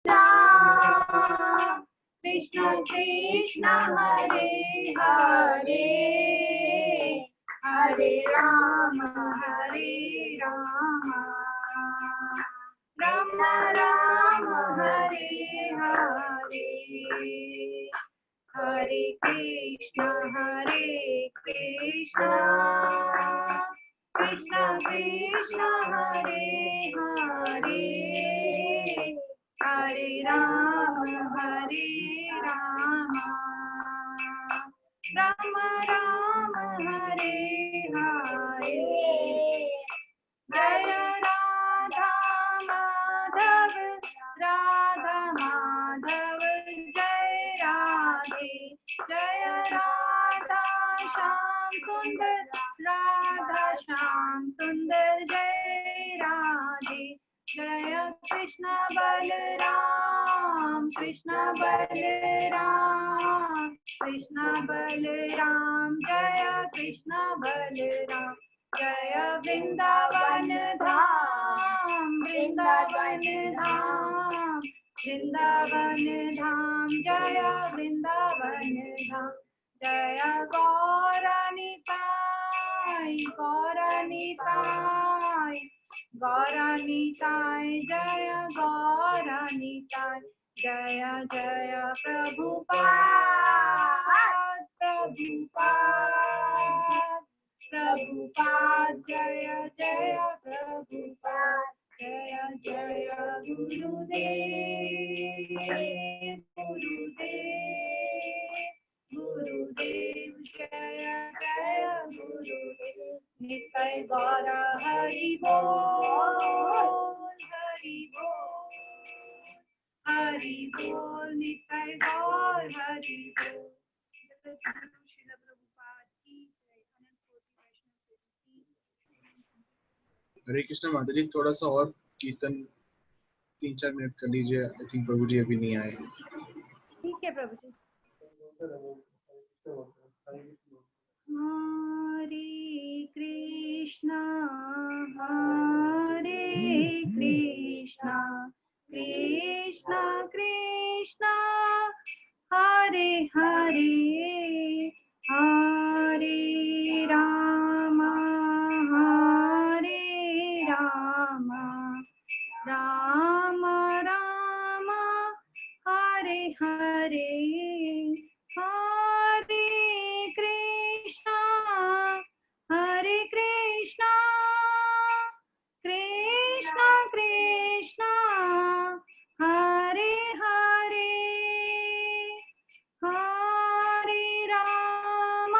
राम कृष्ण कृष्ण हरे हरे हरे राम राम राम हरे हरे हरे कृष्ण कृष्ण कृष्ण हरे हरे हरे राम राम राम हरे हरे जय राधा माधव जय राधे जय राधा श्याम सुंदर जय राधे जय कृष्ण बलराम जय कृष्ण बलराम जय वृंदावन धाम जय वृंदावन धाम जय गौरनिताय जय गौरनिताय जय जय प्रभुपाद जय जय प्रभुपाद जय जय गुरुदेव जय जय गुरुदेव निताय गौर हरि बोल निताय गौर हरि बोल। श्रील प्रभुपाद की जय। अनंत कोटि वैष्णव की। हरे कृष्ण माता जी, थोड़ा सा और कीर्तन 3-4 मिनट कर लीजिए। आई थिंक प्रभु जी अभी नहीं आए। ठीक है प्रभु जी। हरे Krishna Krishna Krishna Hare Hare Hare Ram Ram Ram Hare Hare Hare Krishna Krishna Krishna Hare Hare Hare Ram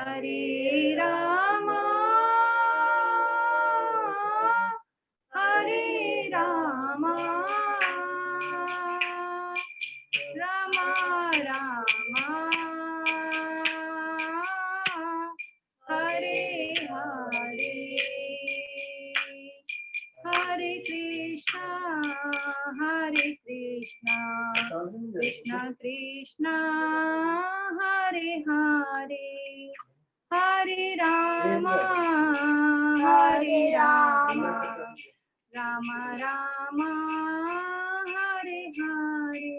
Hare Rama, Hare Rama, Rama Rama, Hare Hare, Hare Krishna, Krishna Krishna, Hare Hare, Hare Rama, Rama Rama, Hare Hare.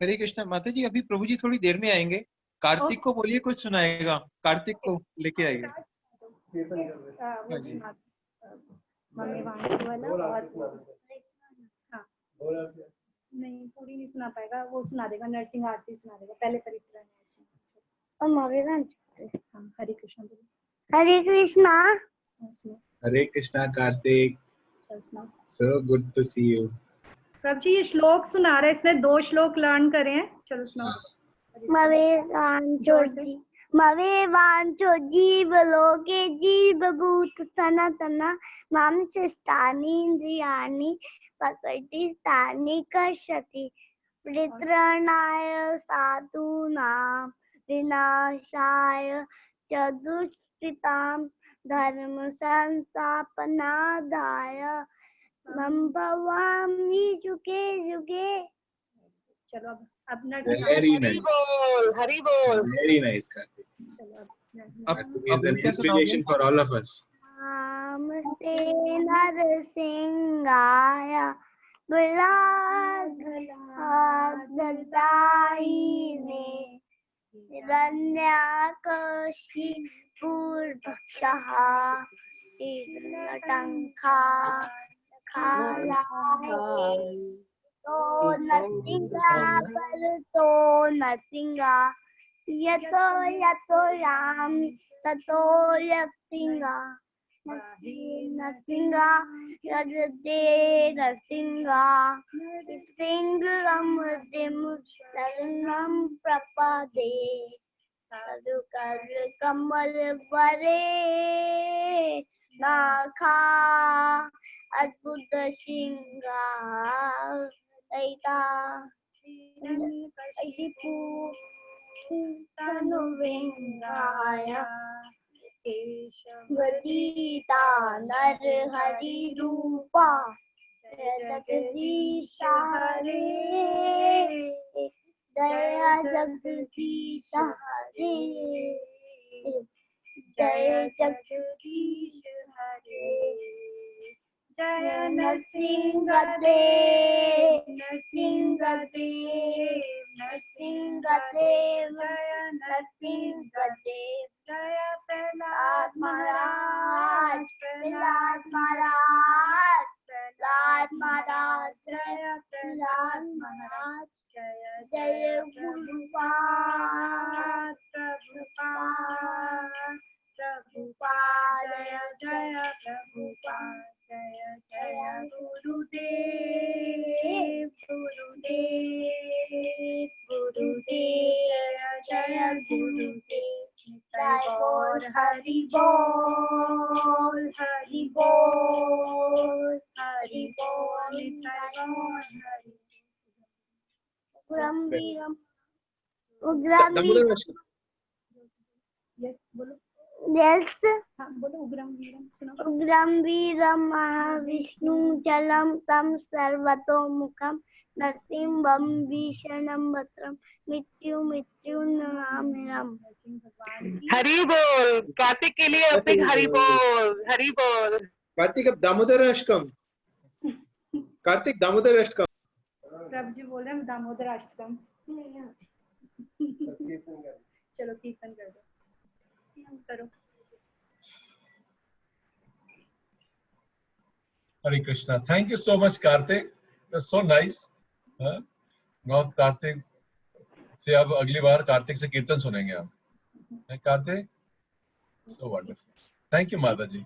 हरे कृष्णा। माता जी अभी प्रभु जी थोड़ी देर में आएंगे, कार्तिक को बोलिए कुछ सुनाएगा, कार्तिक को लेके आएंगे। हाँ जी। मम्मी वांशी वाला और हाँ नहीं पूरी नहीं सुना पाएगा, वो सुना देगा, नरसिंह आरती सुना देगा, पहले परिक्रमा और हाँ हरे कृष्णा बोलो। हरे Krishna. Hare Krishna, Karthik. So good to see you. प्रभु जी ये श्लोक सुना रहा है, इसने 2 श्लोक लर्न करे हैं, चलो सुनाओ। मवे वांचो जीव लोके जीव भूत सनातना माम शिष्टानि इंद्रियाणि प्रकृति स्थानि कर्षति परित्राणाय साधूनां विनाशाय च दुष्कृतां धर्म संस्थापनार्थाय मम भवामि युगे युगे। चलो अब Very nice. हरि बोल। Very nice, Karthik. अब Karthik is an क्या सुनाओगे? inspiration for all of us. नमस्ते नरसिंहाय बलादायिने हिरण्याकशी पूर्वक्षः तीर्णटङ्का खालाय तो नरसिंहा परतो नरसिंहा यतो यतो राम ततो नरसिंहा नरसिंहा यजते नरसिंहा सिंहम शरणं प्रपदे साधुकर कमल वरे नाखा अद्भुत सिंहा दैता तनुविंगाय वदीता नर हरि रूपा जगदीश हरे दया जगदीश हरे जय जगदीश हरे जय नरसिंह देव नरसिंह देव नरसिंह देव जय नरसिंह देव जय प्रहलाद महाराज प्रहलाद महाराज प्रहलाद महाराज जय प्रहलाद महाराज जय जय गुरुपाद प्रभुपाद प्रभुपाद जय जय प्रभुपाद जय जय गुरुदेव गुरुदेव गुरुदेव जय गुरुदेव जय बोल हरि बोल हरि बोल हरि बोल उग्रम वीरम उग्रम Damodar Ashram. यस बोलो, यस हाँ बोलो उग्रम वीरम सुनो। उग्रम वीरम महाविष्णु जलम तम सर्वतोमुखम नरसिंहं भीषणं भद्रं मृत्यु नमाम्यहम्। हरि बोल। कार्तिक के लिए अपने हरि बोल हरि बोल। Karthik, अब दामोदर अष्टकम. Karthik, दामोदर अष्टकम. प्रभु जी बोल रहे हैं दामोदर अष्टकम। चलो कीर्तन कर दो, करो। Hare Krishna. Thank you so much, Karthik. That's so nice. Now Karthik से अब अगली बार कार्तिक से कीर्तन सुनेंगे आप. Karthik, so wonderful. Thank you, Mataji,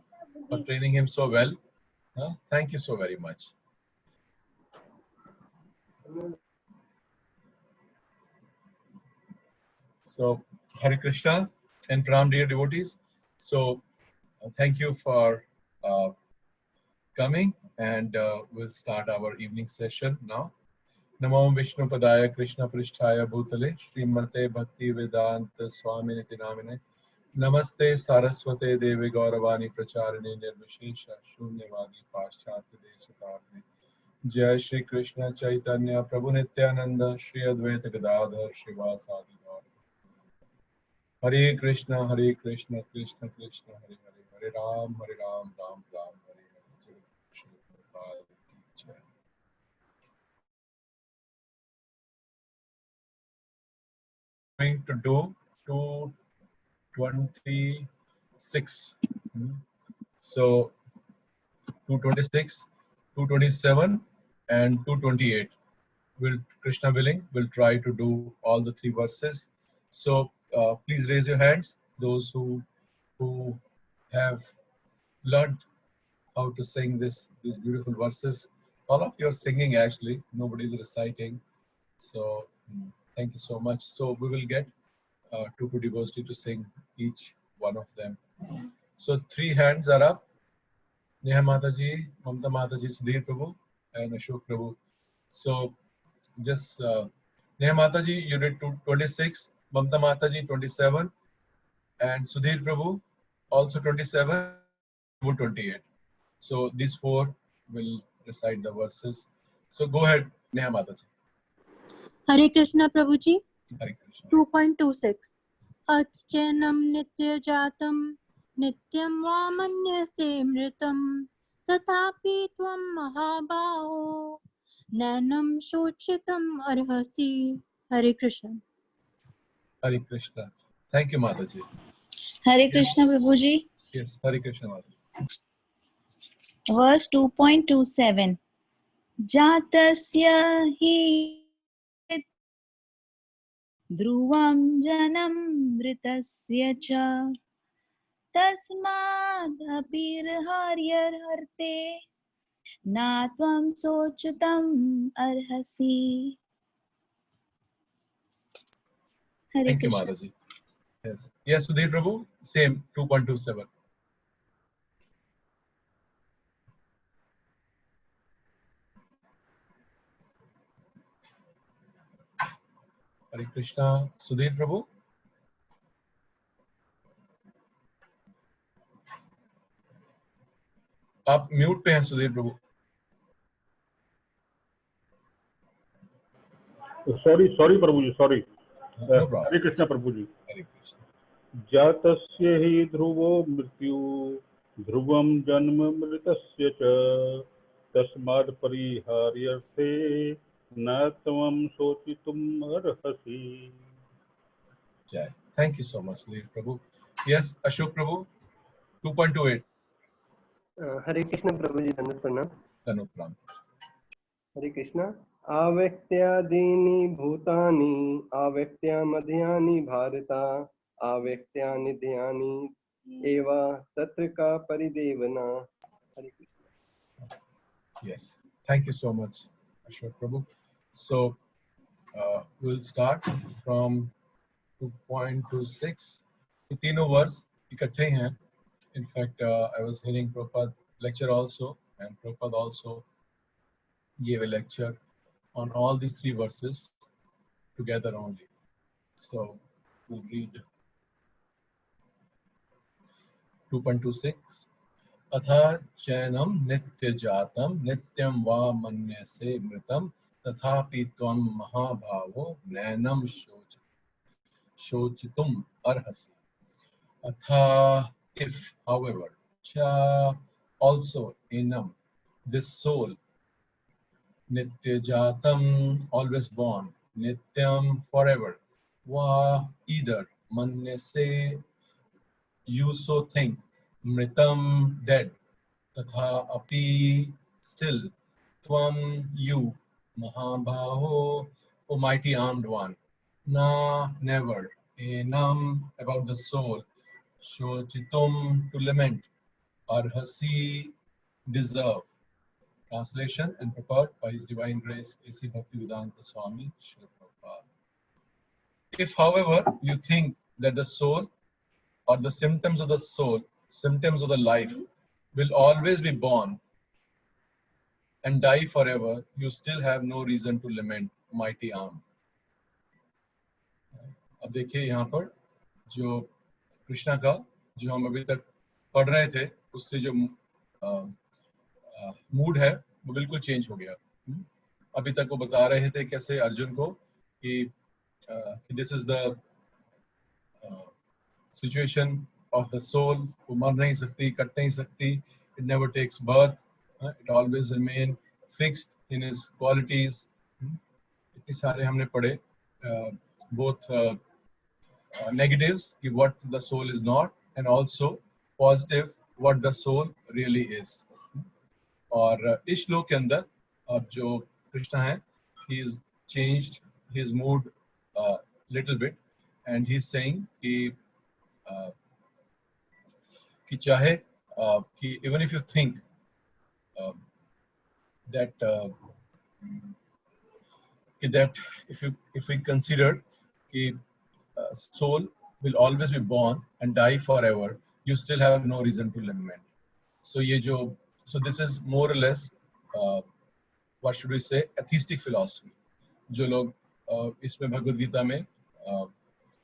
for training him so well. Thank you so very much. So, Hare Krishna and Pranam, dear devotees. So, thank you for coming, and we'll start our evening session now. Namo Vishnu Padaya Krishna Prishtaya Bhutale Srimate Bhakti Vedanta Swami Niti Namine Namaste Saraswate Devi Gauravani Pracharine Nirvishesha Shunyavadi Paschatya Deshatarne Jai Shri Krishna Chaitanya Prabhu Nityananda Shri Advaita Gadadhar Shivasadi Gaur Hare Krishna Krishna Krishna Hare Hare Hare Ram Ram Ram Hare Hare. Shri Prabhupada ki jai. Going to do 226. So 226, 227, and 228. Will Krishna willing, we'll try to do all the three verses. So please raise your hands. Those who have learned how to sing these beautiful verses. All of you are singing actually. Nobody is reciting. So thank you so much. So we will get two devotee to sing each one of them. So three hands are up. Neha Mataji, Mamta Mataji, Sudhir Prabhu, and Ashok Prabhu. So just Neha Mataji, you did 26, Mamta Mataji 27, and Sudhir Prabhu also 27, 28. So these four will recite the verses. So go ahead, Neha Mataji. Hare Krishna Prabhuji. Hare Krishna. 2.26 Achenam nitya jatam nityam va manyase mritam tathapi tvam mahabhaho nanam shochitam arhasi. Hare Krishna. Hare Krishna. Thank you, Mataji. Hare Krishna Prabhuji. Yes, Hare Krishna Mataji. Verse 2.27 Jatasya hi dhruvam janam mritasya cha tasmad apirharyar harte na tvam sochitam arhasi. Hare Thank you, Krishna. Mataji. Yes. Yes, Sudhir Prabhu, same 2.27. Hare Krishna, Sudhir Prabhu. आप mute पे हैं सुधीर प्रभु. Sorry प्रभु जी, sorry. No problem. हरे कृष्णा प्रभु जी. Hare Krishna. जातस्य हि ध्रुवो मृत्यु ध्रुवं जन्म मृतस्य च तस्मात् परिहार्यर्थे न त्वं शोचितुम् अर्हसि. Jai. Thank you so much, Sudhir Prabhu. Yes, Ashok Prabhu, 2.28. हरे कृष्ण प्रभु जी, धन्यवाद प्रणाम. Tanupram. हरे कृष्ण. आव्यक्त्यादीनि भूतानि आव्यक्त्या मध्यानि भारता आव्यक्त्यानि ध्यानि एव तत्र का परिदेवना. हरे Krishna. Yes. Thank you so much, Ashok Prabhu. So we'll start from 2.26. तो तीनों वर्स इकट्ठे हैं. In fact, I was hearing Prabhupada lecture also, and Prabhupada also gave a lecture on all these three verses together only. So we'll read 2.26. अथा चैनम नित्य जातम नित्यम वा मन्यसे मृतम तथापि त्वं महाभावो नैनम शोचितुम अर्हसि. Atha, if, however, cha, also, enam, this soul, nitya jatam, always born, nityam, forever, va, either, manyase, you so think, mritam, dead, tatha, api, still, tvam, you, mahabhaho, O mighty armed one, na, never, enam, about the soul, Shochitum, to lament, Arhasi, deserve. Translation and prepared by His Divine Grace A.C. Bhaktivedanta Swami Srila Prabhupada. If, however, you think that the soul or the symptoms of the soul, symptoms of the life, will always be born and die forever, you still have no reason to lament, mighty arm. अब देखिए यहाँ पर जो कृष्णा का जो हम अभी तक पढ़ रहे थे उससे जो मूड है वो बिल्कुल चेंज हो गया। अभी तक वो बता रहे थे कैसे अर्जुन को कि this is the situation of the soul, वो मर नहीं सकती, कट नहीं सकती, it never takes birth, it always remain fixed in his qualities. इतने सारे हमने पढ़े both negatives ki what the soul is not and also positive what the soul really is. और इस श्लोक के अंदर अब जो कृष्णा है he is changed his mood little bit and he is saying कि चाहे कि even if you think that if we consider कि soul will always be born and die forever, you still have no reason to lament. So this is more or less what should we say, atheistic philosophy. जो लोग इसमें भगवद गीता में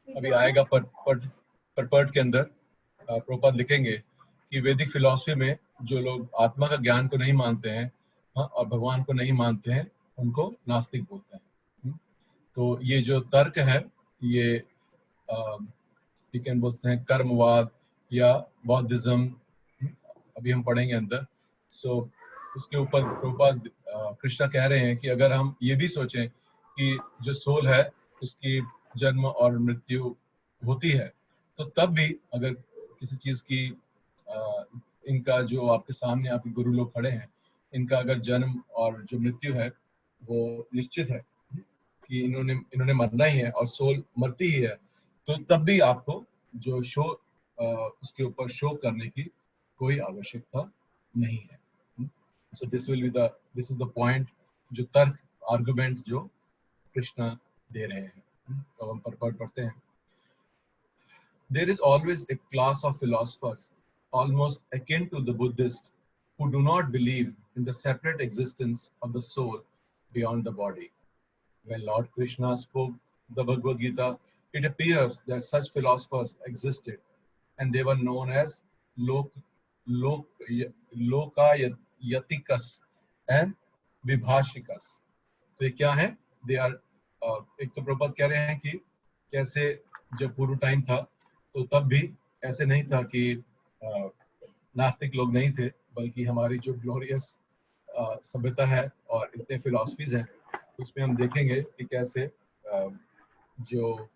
अभी आएगा परपर्ट के अंदर प्रभुपाद लिखेंगे कि वैदिक फिलॉसफी में जो लोग आत्मा का ज्ञान को नहीं मानते हैं और भगवान को नहीं मानते हैं उनको नास्तिक बोलते हैं। तो ये जो तर्क है ये बोलते हैं कर्मवाद या बौद्धिज्म, अभी हम पढ़ेंगे अंदर। सो उसके ऊपर प्रभुपाद कृष्णा कह रहे हैं कि अगर हम ये भी सोचें कि जो सोल है उसकी जन्म और मृत्यु होती है तो तब भी अगर किसी चीज की इनका जो आपके सामने आपके गुरु लोग खड़े हैं इनका अगर जन्म और जो मृत्यु है वो निश्चित है कि इन्होंने मरना ही है और सोल मरती ही है, तो तब भी आपको जो उसके ऊपर शोक करने की कोई आवश्यकता नहीं है। So this is the point, जो तर्क आर्गुमेंट जो कृष्णा दे रहे हैं। तो हम पढ़ते हैं। There is always a class of philosophers almost akin to the Buddhists who do not believe in the separate existence of the soul beyond the body. When Lord Krishna spoke the Bhagavad Gita, it appears that such philosophers existed, and they were known as Lokayatikas and Vibhashikas. तो ये क्या है? They are एक तो प्रभुपाद कह रहे हैं कि कैसे जब पूर्व टाइम था तो तब भी ऐसे नहीं था कि नास्तिक लोग नहीं थे, बल्कि हमारी जो ग्लोरियस सभ्यता है और इतने फिलॉसफीज हैं उसमें हम देखेंगे कि कैसे जो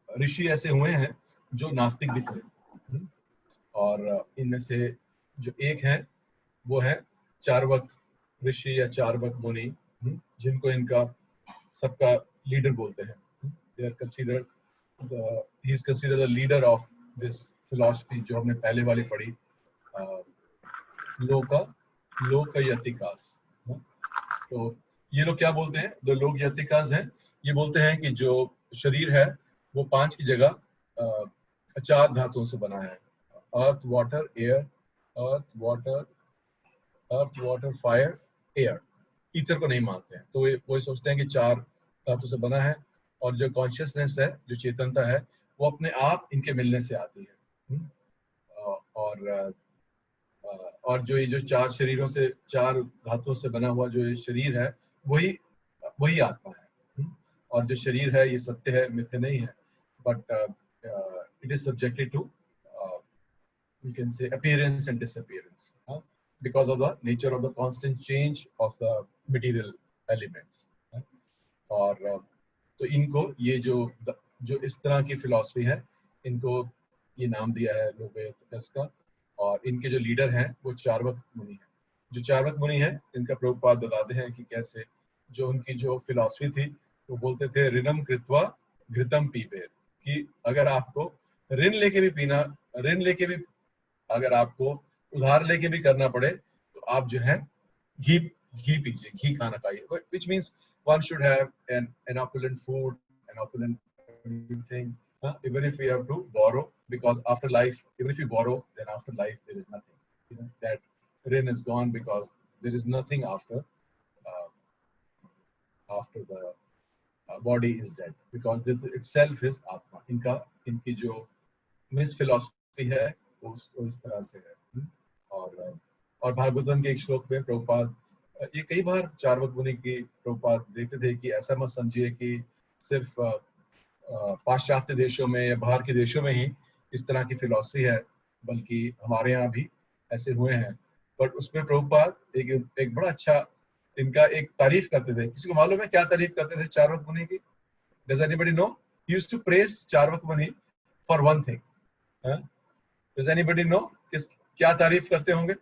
ऋषि ऐसे हुए हैं जो नास्तिक दिख रहे हैं। और इनमें से जो एक है वो है चार्वक ऋषि या चार्वक मुनि, जिनको इनका सबका लीडर बोलते हैं। They are considered he is considered the leader of this philosophy जो हमने पहले वाली पढ़ी, लोकयतिकास। तो ये लोग क्या बोलते हैं? जो लोकयतिकास हैं ये बोलते हैं कि जो शरीर है वो 5 की जगह 4 धातुओं से बना है, earth water air, earth water fire air. Ether को नहीं मानते हैं, तो वो सोचते हैं कि 4 धातु से बना है और जो कॉन्शियसनेस है, जो चेतनता है, वो अपने आप इनके मिलने से आती है। और जो ये जो 4 शरीरों से 4 धातुओं से बना हुआ जो ये शरीर है वही आत्मा है। और जो शरीर है ये सत्य है, मिथ्या नहीं है, but it is subjected to you can say appearance and disappearance because of the nature of the constant change of the material elements. और तो इनको ये जो इस तरह की फिलॉसफी है इनको ये नाम दिया है लोकयतिकास का। और इनके जो लीडर हैं वो चार्वक मुनि हैं। जो चार्वक मुनि हैं इनका प्रभुपाद बताते हैं कि कैसे जो उनकी जो फिलॉसफी थी वो बोलते थे ऋणम कृत्वा घृतम पीबेत, कि अगर आपको ऋण लेके भी अगर आपको उधार लेके भी करना पड़े तो आप जो है घी पीजिए, घी खाना खाइए, which means one should have an opulent food, an opulent everything, even if we have to borrow, because after life, even if you borrow, then after life there is nothing. You know, that rin is gone because there is nothing after the body is dead, because this itself is atma. इनकी जो miss philosophy है वो इस तरह से है। और भागवतम के एक श्लोक में प्रभुपाद ये कई बार चार्वक मुनि की प्रभुपाद देखते थे कि ऐसा मत समझिए कि सिर्फ पाश्चात्य देशों में या बाहर के देशों में ही इस तरह की फिलॉसफी है, बल्कि हमारे यहाँ भी ऐसे हुए हैं। बट उसमें प्रभुपाद एक बड़ा अच्छा इनका एक तारीफ करते थे। किसी को मालूम है क्या तारीफ करते थे चार्वक मुनि की? Does anybody know? He used to praise चार्वक मुनि for one thing. Does anybody know क्या तारीफ करते होंगे?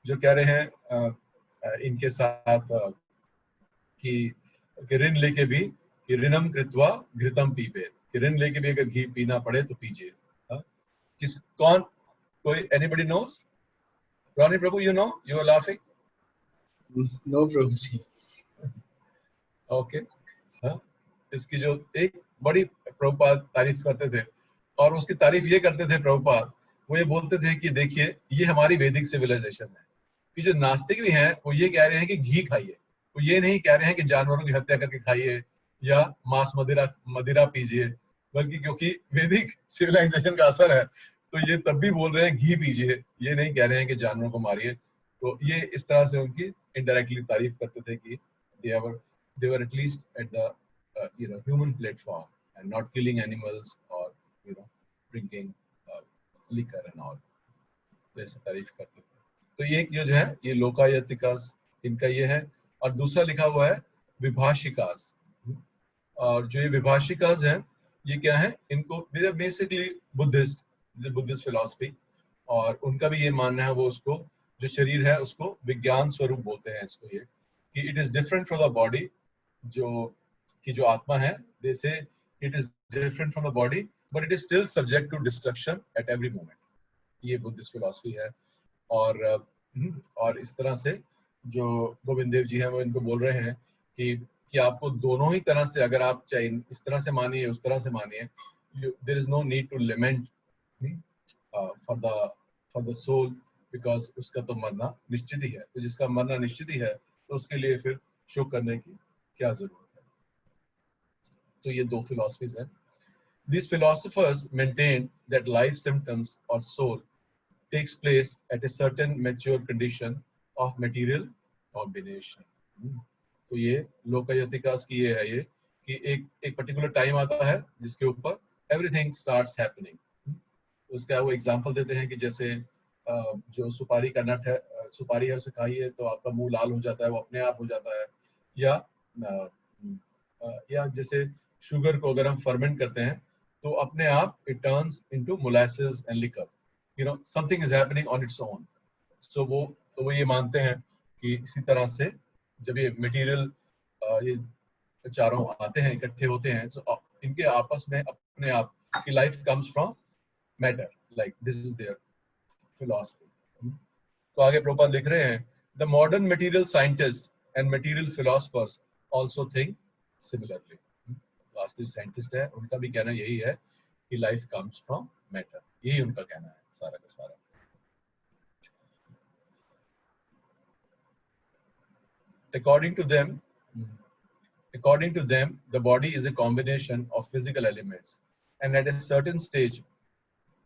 जो कह रहे हैं इनके साथ कि ऋण लेके भी कि ऋणम कृत्वा घृतम पीबे, कि ऋण लेके भी अगर घी पीना पड़े तो पीजिए। कौन कोई anybody knows? Ronnie Prabhu, you know? You are laughing? No, Prabhuji. Okay. इसकी जो एक बड़ी प्रभुपाद तारीफ करते थे, और उसकी तारीफ ये करते थे प्रभुपाद, वो ये बोलते थे कि देखिए ये हमारी वैदिक सिविलाइजेशन है, कि जो नास्तिक भी हैं वो ये कह रहे हैं कि घी खाइए, वो ये नहीं कह रहे हैं कि जानवरों की हत्या करके खाइए या मांस मदिरा पीजिए, बल्कि क्योंकि वैदिक सिविलाइजेशन का असर है तो ये तब भी बोल रहे हैं घी पीजिए, ये नहीं कह रहे हैं कि जानवरों को मारिए। तो ये इस तरह से उनकी इनडायरेक्टली तारीफ करते थे कि they were at least at the human platform and not killing animals or drinking liquor and all, तो ऐसे तारीफ करते थे। तो ये जो है ये लोकायतिकास इनका ये है। और दूसरा लिखा हुआ है विभाषिकास, और जो ये विभाषिकास है ये क्या है, इनको बेसिकली बुद्धिस्ट फिलॉसफी, और उनका भी ये मानना है, वो उसको जो शरीर है उसको विज्ञान स्वरूप बोलते हैं इसको, ये कि it is different from the body, जो आत्मा है they say it is different from the body but it is still subject to destruction at every moment. ये बुद्धिस्ट फिलॉसफी है। और इस तरह से जो गोविंद देव जी हैं वो इनको बोल रहे हैं कि आपको दोनों ही तरह से, अगर आप चाहे इस तरह से मानिए उस तरह से मानिए, there is no need to lament for the soul, because उसका तो मरना निश्चित ही है। तो जिसका मरना निश्चित ही है तो उसके लिए फिर शोक करने की क्या जरूरत है। तो ये दो फिलॉसफीज हैं। These philosophers maintain that life symptoms or soul takes place at a certain mature condition of material combination. तो ये लोकायतिकास की ये है, ये कि एक पर्टिकुलर टाइम आता है जिसके ऊपर everything starts happening. उसका वो एग्जांपल देते हैं कि जैसे जो सुपारी का नट है, सुपारी है उसे खाइए तो आपका मुंह लाल हो जाता है, वो अपने आप हो जाता है। या जैसे शुगर को अगर हम फर्मेंट करते हैं तो अपने आप it turns into molasses and liquor. Something is happening on its own. So वो ये मानते हैं कि इसी तरह से जब ये मटेरियल ये चारों आते हैं, इकट्ठे होते हैं, तो इनके आपस में अपने आप की life comes from matter. Like this is their philosophy. तो आगे प्रभुपाद लिख रहे हैं, the modern material scientists and material philosophers also think similarly. आज के साइंटिस्ट है उनका भी कहना यही है कि लाइफ कम्स फ्रॉम मैटर, यही उनका कहना है सारा का सारा। According to them, the body is a combination of physical elements, and at a certain stage,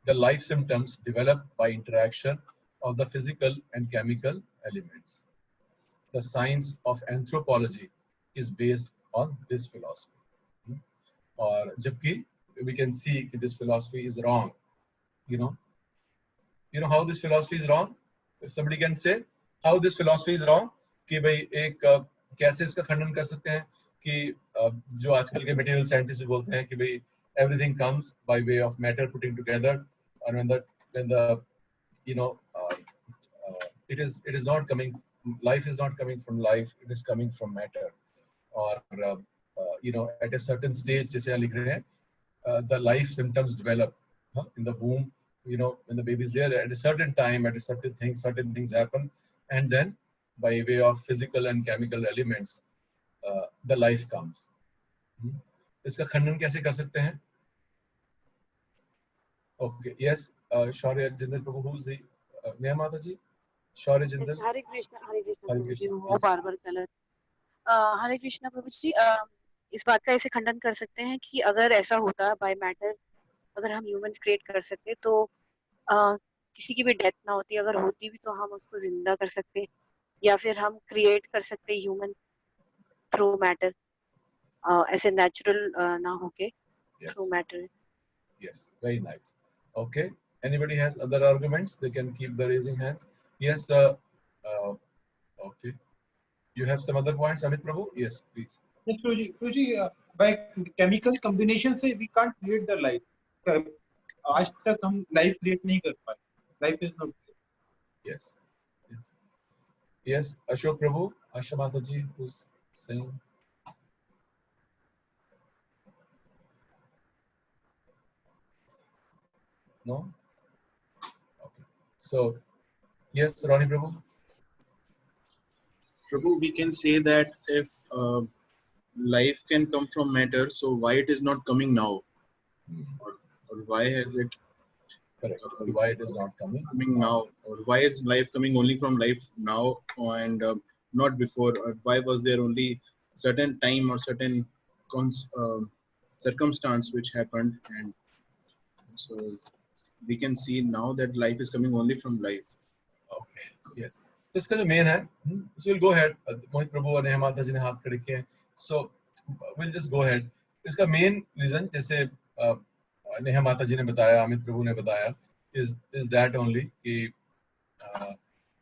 the life symptoms develop by interaction of the physical and chemical elements. The science of anthropology is based on this philosophy. और जबकि we can see that this philosophy is wrong. You know how this philosophy is wrong? If somebody can say how this philosophy is wrong, कि भाई एक कैसे इसका खंडन कर सकते हैं कि जो आजकल के material scientists बोलते हैं कि भाई everything comes by way of matter putting together, and when the it is not coming, life is not coming from life, it is coming from matter. और at a certain stage, जैसे यहाँ लिख रहे हैं, the life symptoms develop in the womb, you know, when the baby is there at a certain time, at a certain things happen, and then by way of physical and chemical elements, the life comes. इसका खंडन कैसे कर सकते हैं? Okay, yes, Shaurya Jindal Prabhu, who's the Neha Mataji? Shaurya Jindal. Hare Krishna Hare Prabhu ji, Krishna, वो please. बार बार गलत। हरे कृष्ण प्रभु जी, इस बात का ऐसे खंडन कर सकते हैं कि अगर ऐसा होता बाय मैटर, अगर हम ह्यूमंस क्रिएट कर सकते तो किसी की भी डेथ ना होती, अगर होती भी तो हम उसको जिंदा कर सकते, या फिर हम क्रिएट कर सकते ह्यूमन थ्रू मैटर, ऐसे नेचुरल ना होके Yes. Through matter. Yes, very nice. Okay. Anybody has other arguments? They can keep the raising hands. Yes. Okay. You have some other points, Amit Prabhu? Yes, please. Yes, Prabhuji, by chemical combination से we can't create the life. आज तक हम life create नहीं कर पाए. Life is not created. Yes. Yes. Yes. Ashok Prabhu, Asha Mataji, who's saying? No? Okay. So, yes, Ronnie Prabhu. Prabhu, we can say that if life can come from matter, so why it is not coming now? Or why has it Correct. Why it is not coming now? Or why is life coming only from life now and not before? Or why was there only certain time or certain circumstance which happened, and so we can see now that life is coming only from life. Okay. Yes. तो इसका जो main है, so we'll go ahead. मोहित प्रभु और नेहा माता जी ने हाथ खड़े किए हैं. So we'll just go ahead. इसका मेन रीजन, जैसे नेहा माता जी ने बताया, अमित प्रभु ने बताया, is that only कि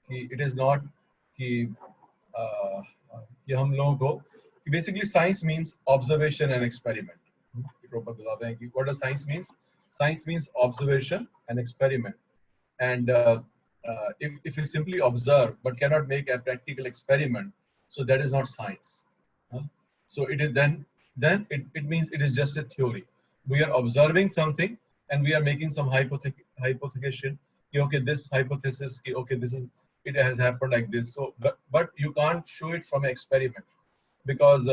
it is not कि हम लोगों को कि basically science means observation and experiment. प्रभु बताते हैं कि what does science means? Science means observation and experiment. And if you simply observe but cannot make a practical experiment, so that is not science. So it is then it means it is just a theory. We are observing something and we are making some hypothecation. Okay, this hypothesis. Okay, this is it has happened like this. So but you can't show it from an experiment, because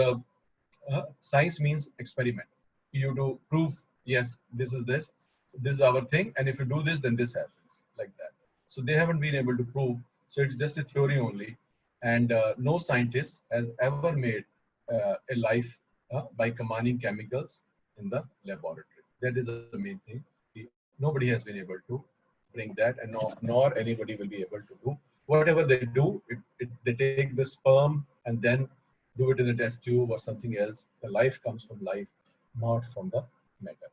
science means experiment. You do prove, yes, this is our thing, and if you do this, then this happens, like that. So they haven't been able to prove. So it's just a theory only, and no scientist has ever made a life by combining chemicals in the laboratory. That is the main thing. Nobody has been able to bring that, and nor anybody will be able to do. Whatever they do, they take the sperm and then do it in a test tube or something else. The life comes from life, not from the matter.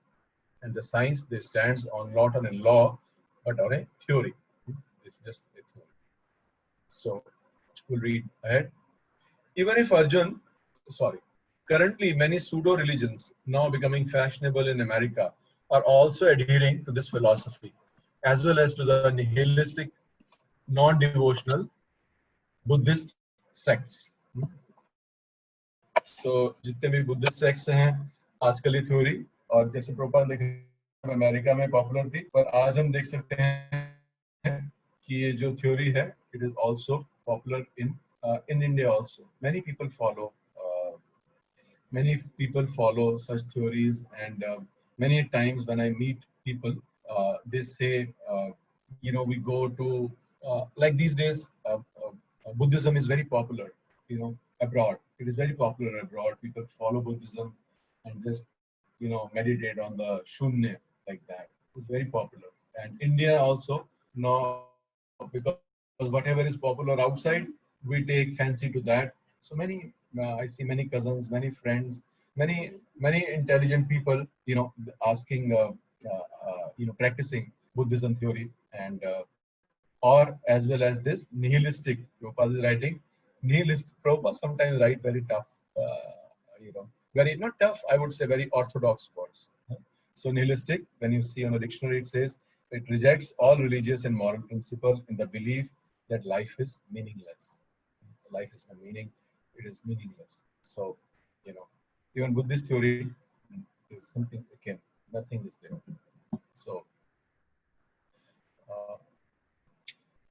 And the science, they stands on not on a law, but on a theory. It's just a theory. So we'll read ahead. Even if currently many pseudo religions now becoming fashionable in America are also adhering to this philosophy, as well as to the nihilistic, non-devotional Buddhist sects. So जितने भी Buddhist sects हैं, आजकल ये theory, और जैसे प्रभुपाद लिख America में popular थी, पर आज हम देख सकते हैं कि ये जो theory है, it is also popular in India also. Many people follow such theories, and many times when I meet people, they say, we go to like these days, Buddhism is very popular, abroad. It is very popular abroad. People follow Buddhism and just, meditate on the Shunya, like that. It's very popular. And India also, now, because whatever is popular outside, we take fancy to that. So I see many cousins, many friends, many intelligent people, asking, practicing Buddhism theory, and or as well as this nihilistic. Prabhupada is writing nihilist. Prabhupada sometimes write very tough, very not tough. I would say very orthodox words. So nihilistic, when you see on the dictionary, it says it rejects all religious and moral principle in the belief that life is meaningless. Life has no meaning. It is meaningless. So, even Buddhist theory is something again. Nothing is there. So,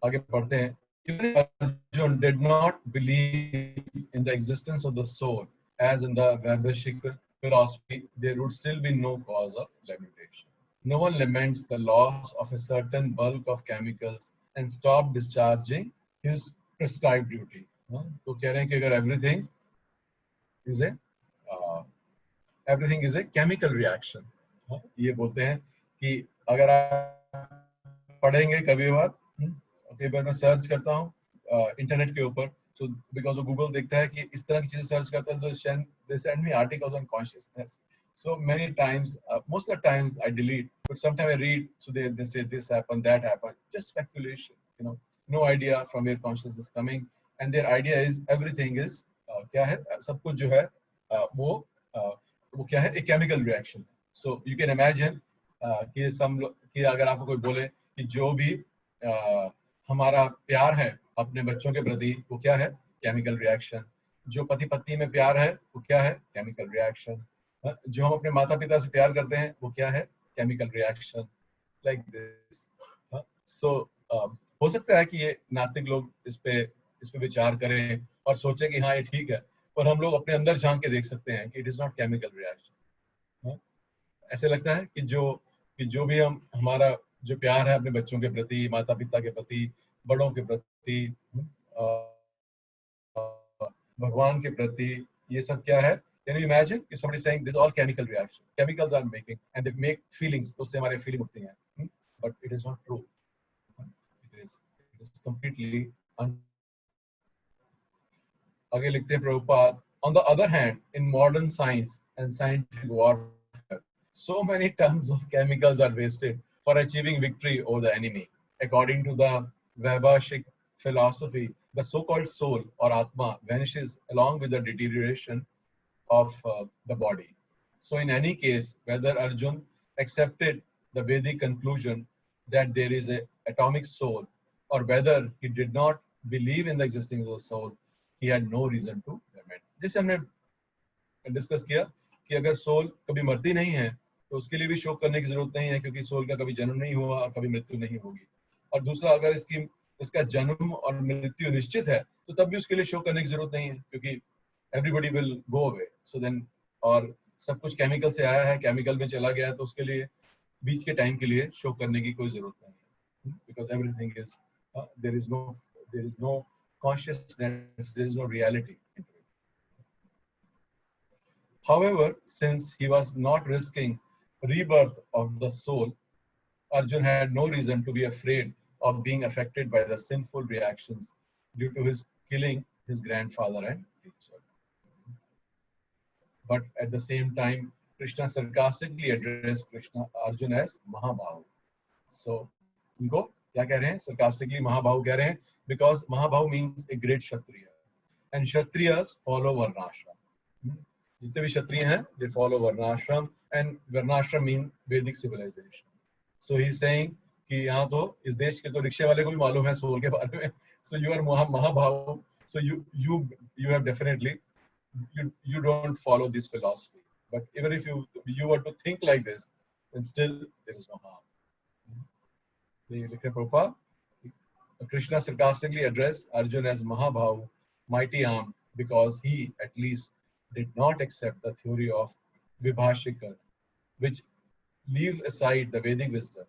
आगे पढ़ते हैं. Even if Arjun did not believe in the existence of the soul, as in the Vaibhashik philosophy, there would still be no cause of lamentation. No one laments the loss of a certain bulk of chemicals and stop discharging his prescribed duty. तो कह रहे हैं कि अगर everything is a chemical reaction. ये बोलते हैं कि अगर आप पढ़ेंगे कभी बार मैं सर्च करता हूँ इंटरनेट के ऊपर, so because of Google देखता है कि इस तरह की चीजें सर्च करता है तो they send me articles on consciousness. So many times, most of the times I delete, but sometimes I read, so they say this happened, that happened, just speculation, no idea from where consciousness is coming, and their idea is everything is क्या है, सब कुछ जो है वो क्या है, a chemical reaction. So you can imagine कि अगर आपको कोई बोले कि जो भी हमारा प्यार है अपने बच्चों के प्रति वो क्या है, केमिकल रिएक्शन. जो पति पत्नी में प्यार है वो क्या है, केमिकल रिएक्शन. जो हम अपने माता पिता से प्यार करते हैं वो क्या है, chemical reaction. Like this. So हो सकता है कि ये नास्तिक लोग इस पे विचार करें और सोचे कि हाँ ये ठीक है, पर हम लोग अपने अंदर झांक के देख सकते हैं कि it is not chemical reaction. ऐसे लगता है कि जो भी हमारा जो प्यार है अपने बच्चों के प्रति, माता पिता के प्रति, बड़ों के प्रति, भगवान के प्रति, ये सब क्या है. Can you imagine if somebody is saying this is all chemical reaction? Chemicals are making and they make feelings. उससे हमारे feeling उठती हैं. But it is not true. It is completely आगे लिखते हैं Prabhupada. On the other hand, in modern science and scientific warfare, so many tons of chemicals are wasted for achieving victory over the enemy. According to the Vaibhashik philosophy, the so-called soul or Atma vanishes along with the deterioration of the body. So in any case, whether Arjun accepted the Vedic conclusion that there is an atomic soul, or whether he did not believe in the existence of the soul, he had no reason to lament. जैसे हमने discuss किया कि अगर soul कभी मरती नहीं है तो उसके लिए भी शोक करने की जरूरत नहीं है, क्योंकि सोल का कभी जन्म नहीं हुआ और कभी मृत्यु नहीं होगी. और दूसरा, अगर इसका जन्म और मृत्यु निश्चित है तो तब भी उसके लिए शोक करने की जरूरत नहीं है, क्योंकि everybody will go away. So then, और सब कुछ केमिकल से आया है, केमिकल में चला गया है, तो उसके लिए बीच के टाइम के लिए शोक करने की कोई जरूरत नहीं है. Because everything is there is no consciousness, there is no reality. However, since he was not risking rebirth of the soul, Arjun had no reason to be afraid of being affected by the sinful reactions due to his killing his grandfather and teacher. But at the same time, Krishna sarcastically addressed Arjun as Mahabhahu. So, उनको क्या कह रहे हैं? Sarcastically Mahabhahu कह रहे हैं, because Mahabhahu means a great Kshatriya, and Kshatriyas follow Varnashram. जितने भी क्षत्रिय हैं, they follow Varnashram, and Varnashram means Vedic civilization. So he is saying कि यहाँ तो इस देश के तो रिक्शे वाले को भी मालूम है सोल के बारे में. So you are Mahabhahu. So you have definitely you don't follow this philosophy. But even if you were to think like this, then still there is no harm. Prabhupada, Krishna sarcastically addressed Arjun as Mahabhahu, mighty armed, because he at least did not accept the theory of Vibhashikas, which leave aside the Vedic wisdom.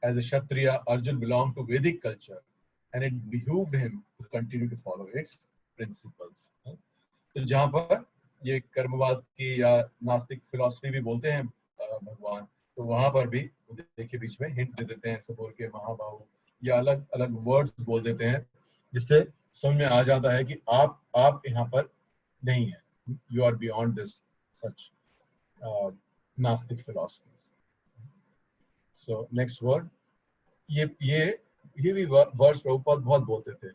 As a Kshatriya, Arjun belonged to Vedic culture, and it behooved him to continue to follow its principles. तो जहाँ पर ये कर्मवाद की या नास्तिक philosophy भी बोलते हैं भगवान, तो वहाँ पर भी देखिए बीच में हिंट दे देते हैं, सब बोल के महाबाहु या अलग अलग वर्ड्स बोल देते हैं, जिससे समझ में आ जाता है कि आप यहाँ पर नहीं है. You are beyond this such Gnostic philosophies. So next word, ये भी वर्ड्स प्रभुपाद बहुत बोलते थे.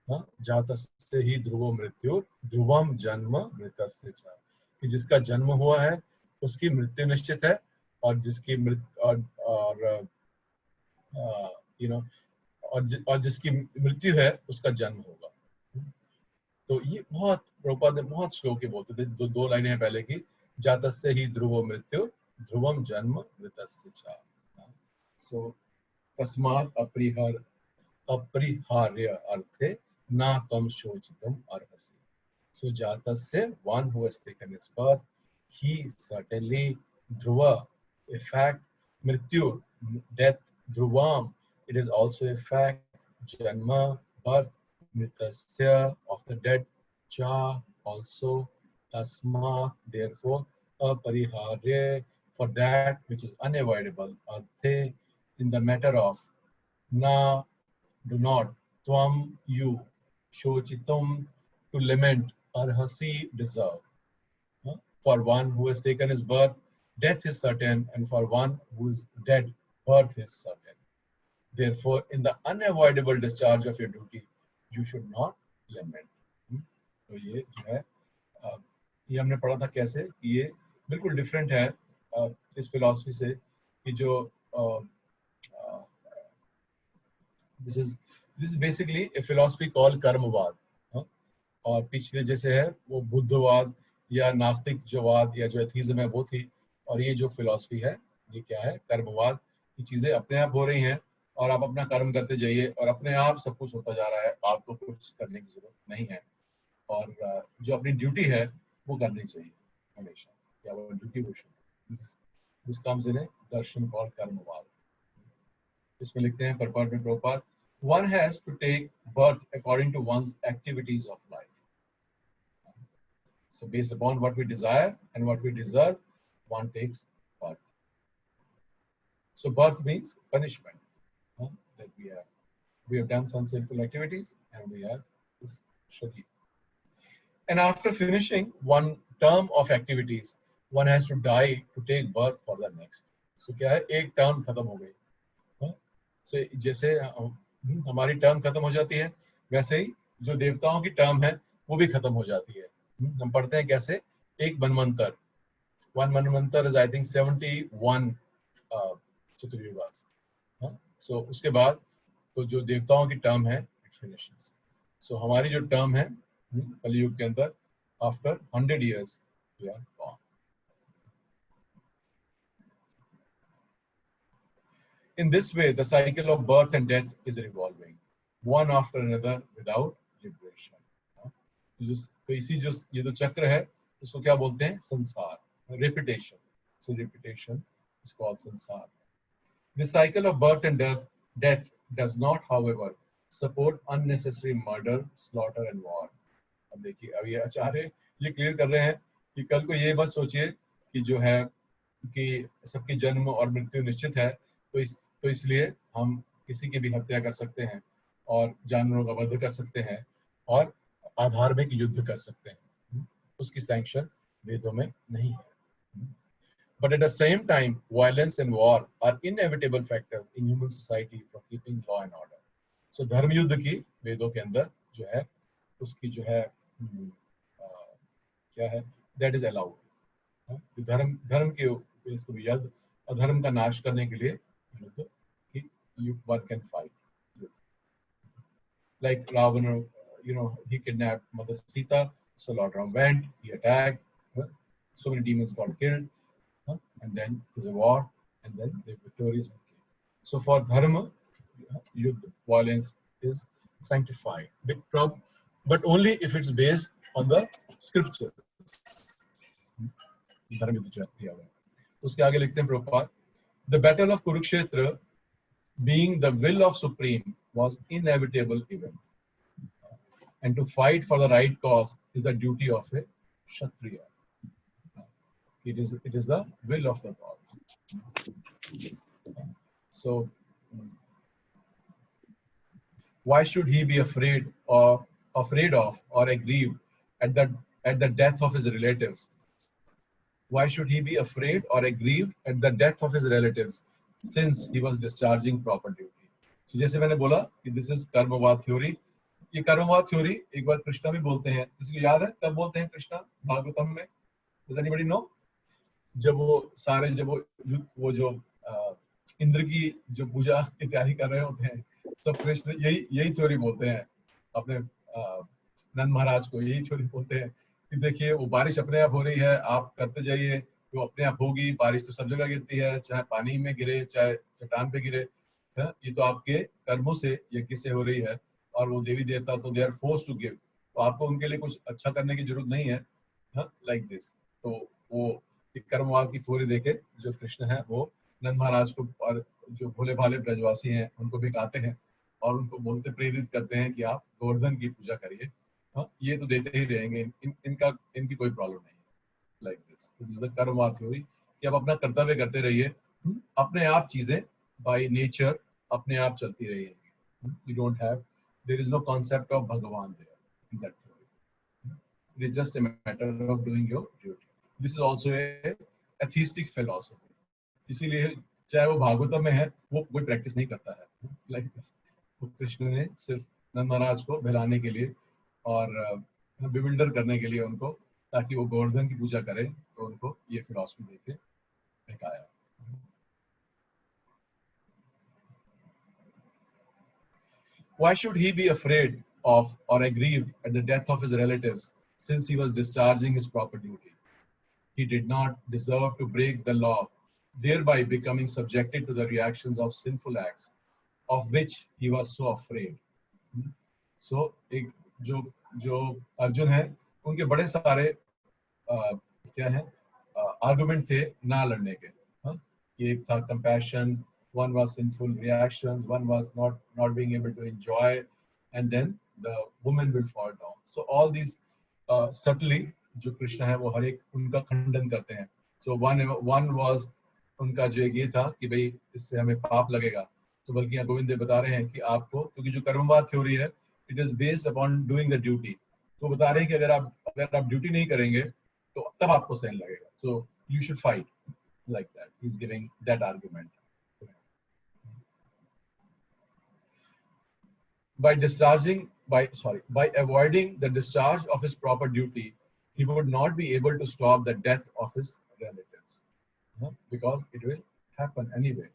जातस्य ही ध्रुवो मृत्यु ध्रुवम जन्म मृतस्य च, कि जिसका जन्म हुआ है उसकी मृत्यु निश्चित है, और जिसकी और जिसकी मृत्यु है उसका जन्म होगा. तो ये बहुत प्रभुपाद ने बहुत श्लोक बोलते थे. दो लाइनें हैं पहले की, जातस्य ही ध्रुवो मृत्यु ध्रुवम जन्म मृतस्य च. So तस्मात् अपरिहार्य अर्थे na tam shochitam arhasi. So Jatasya, one who has taken his birth, he certainly Dhruva, a fact, Mrityu, death, Dhruvam, it is also a fact, Janma, birth, Mritasya, of the dead, Cha, also, Tasma, therefore, Apariharya, for that which is unavoidable, Arthe, in the matter of, Na, do not, Tvam, you, Shochitum, to lament, Arhasi, deserve. For one who has taken his birth, death is certain, and for one who is dead, birth is certain. Therefore, in the unavoidable discharge of your duty, you should not lament. तो ये जो है ये हमने पढ़ा था कैसे कि ये बिल्कुल डिफरेंट है इस फिलॉसफी से कि जो this is basically a philosophy called कर्मवाद. और पिछले जैसे है वो बुद्धवाद या नास्तिक जो वाद या जो एथीज्म है वो थी, और ये जो फिलॉसफी है ये क्या है, कर्मवाद की चीजें अपने आप हो रही हैं और आप अपना कर्म करते जाइए और अपने आप सब कुछ होता जा रहा है, आपको कुछ करने की जरूरत नहीं है, और जो अपनी ड्यूटी है वो करनी चाहिए हमेशा, या वो ड्यूटी वो should. This comes in a darshan called karmavad. इसमें लिखते हैं परपाट में Prabhupada, one has to take birth according to one's activities of life. So based upon what we desire and what we deserve, one takes birth. So birth means punishment. That we have done some sinful activities and we have this shari. And after finishing one term of activities, one has to die to take birth for the next. So क्या है, एक term खत्म हो गई. So जैसे हमारी term खत्म हो जाती है, वैसे ही जो देवताओं की टर्म है वो भी खत्म हो जाती है. हम पढ़ते हैं कैसे, एक मनवंतर, वन मनवंतर इज आई थिंक 71 चतुर्युगास. सो उसके बाद तो जो देवताओं की टर्म है इट फिनिशेस. सो हमारी जो टर्म है कलयुग के अंदर, after 100 years we are gone. In this way, the cycle of birth and death is revolving, one after another, without liberation. तो इसी जो ये जो चक्र है इसको क्या बोलते हैं, संसार, repetition. So repetition is called संसार. The cycle of birth and death does not, however, support unnecessary murder, slaughter and war. अब देखिए, अब ये आचार्य ये क्लियर कर रहे हैं कि कल को ये मत सोचिए कि जो है कि सबकी जन्म और मृत्यु निश्चित है, तो इसलिए हम किसी की भी हत्या कर सकते हैं और जानवरों का वध कर सकते हैं और आधार्मिक युद्ध कर सकते हैं. उसकी सैंक्शन वेदों में नहीं है. But at the same time, violence and war are inevitable factors in human society for keeping law and order. So धर्म युद्ध की वेदों के अंदर जो है उसकी जो है क्या है, that is allowed. धर्म के इसको युद्ध, अधर्म का नाश करने के लिए युद्ध one can fight. Like Ravana, he kidnapped Mother Sita, so Lord Ram went, he attacked, so many demons got killed, and then there's a war, and then they're victorious. So for dharma, yuddha, violence is sanctified, but only if it's based on the scripture. धर्म युद्ध जो दिया हुआ है. उसके आगे लिखते हैं Prabhupada, the battle of Kurukshetra, being the will of Supreme, was inevitable event, and to fight for the right cause is the duty of a Kshatriya. It is the will of the God. So why should he be afraid of or aggrieved at the death of his relatives? Why should he be afraid or aggrieved at the death of his relatives, since he was discharging proper duty? So जैसे मैंने बोला कि this is कर्मवाद theory. ये कर्मवाद theory एक बार कृष्णा भी बोलते हैं. किसी को याद है कब बोलते हैं कृष्णा भागवतम में? Does anybody know? जब वो जो इंद्र की जो पूजा की तैयारी कर रहे होते हैं, सब कृष्ण यही थ्योरी बोलते हैं अपने नंद महाराज को. यही थ्योरी बोलते हैं कि देखिए वो बारिश अपने आप हो रही है, आप करते जाइए, वो अपने आप होगी. बारिश तो सब जगह गिरती है, चाहे पानी में गिरे चाहे चट्टान पे गिरे. ये तो आपके कर्मों से यज्ञ से हो रही है, और वो देवी देवता तो they are force to give, तो आपको उनके लिए कुछ अच्छा करने की जरूरत नहीं है, लाइक दिस। तो वो कर्मवाद की थ्योरी देके जो कृष्ण है वो नंद महाराज को और जो भोले भाले ब्रजवासी हैं उनको भी गाते हैं और उनको बोलते प्रेरित करते हैं कि आप गोवर्धन की पूजा करिए, ये तो देते ही रहेंगे, इनकी कोई प्रॉब्लम नहीं है, like this. This is the karmavad theory कि आप अपना कर्तव्य करते रहिए, अपने आप चीजें बाय नेचर अपने आप चलती रहेंगी। You don't have, there is no concept of Bhagwan there in that theory, it is just a matter of doing your duty. This is also a atheistic philosophy, इसीलिए चाहे वो भागवतम में है वो कोई प्रैक्टिस नहीं करता है, लाइक दिस। तो कृष्ण ने सिर्फ नंद महाराज को बहलाने के लिए और बिविल्डर करने के लिए उनको, ताकि वो गोवर्धन की पूजा करें, तो उनको ये फिलॉसफी देके दिखाया। Why should he be afraid of or aggrieved at the death of his relatives, since he was discharging his proper duty? He did not deserve to break the law, thereby becoming subjected to the reactions of sinful acts, of which he was so afraid. So, एक जो अर्जुन है, उनके बड़े सारे क्या है argument थे ना लड़ने के, कि एक था compassion, one was sinful reactions, one was not being able to enjoy, and then the woman will fall down. So all these subtly जो कृष्ण है वो हर एक उनका खंडन करते हैं। So one was उनका जो ये था कि भाई इससे हमें पाप लगेगा, तो बल्कि यहाँ गोविंद देव बता रहे हैं कि आपको, क्योंकि जो कर्मवाद थ्योरी है it is based upon doing the duty, तो बता रहे हैं कि अगर आप ड्यूटी नहीं करेंगे तो तब आपको सहन लगेगा, so you should fight, like that he is giving that argument. By avoiding the discharge of his proper duty, he would not be able to stop the death of his relatives, because it will happen anyway.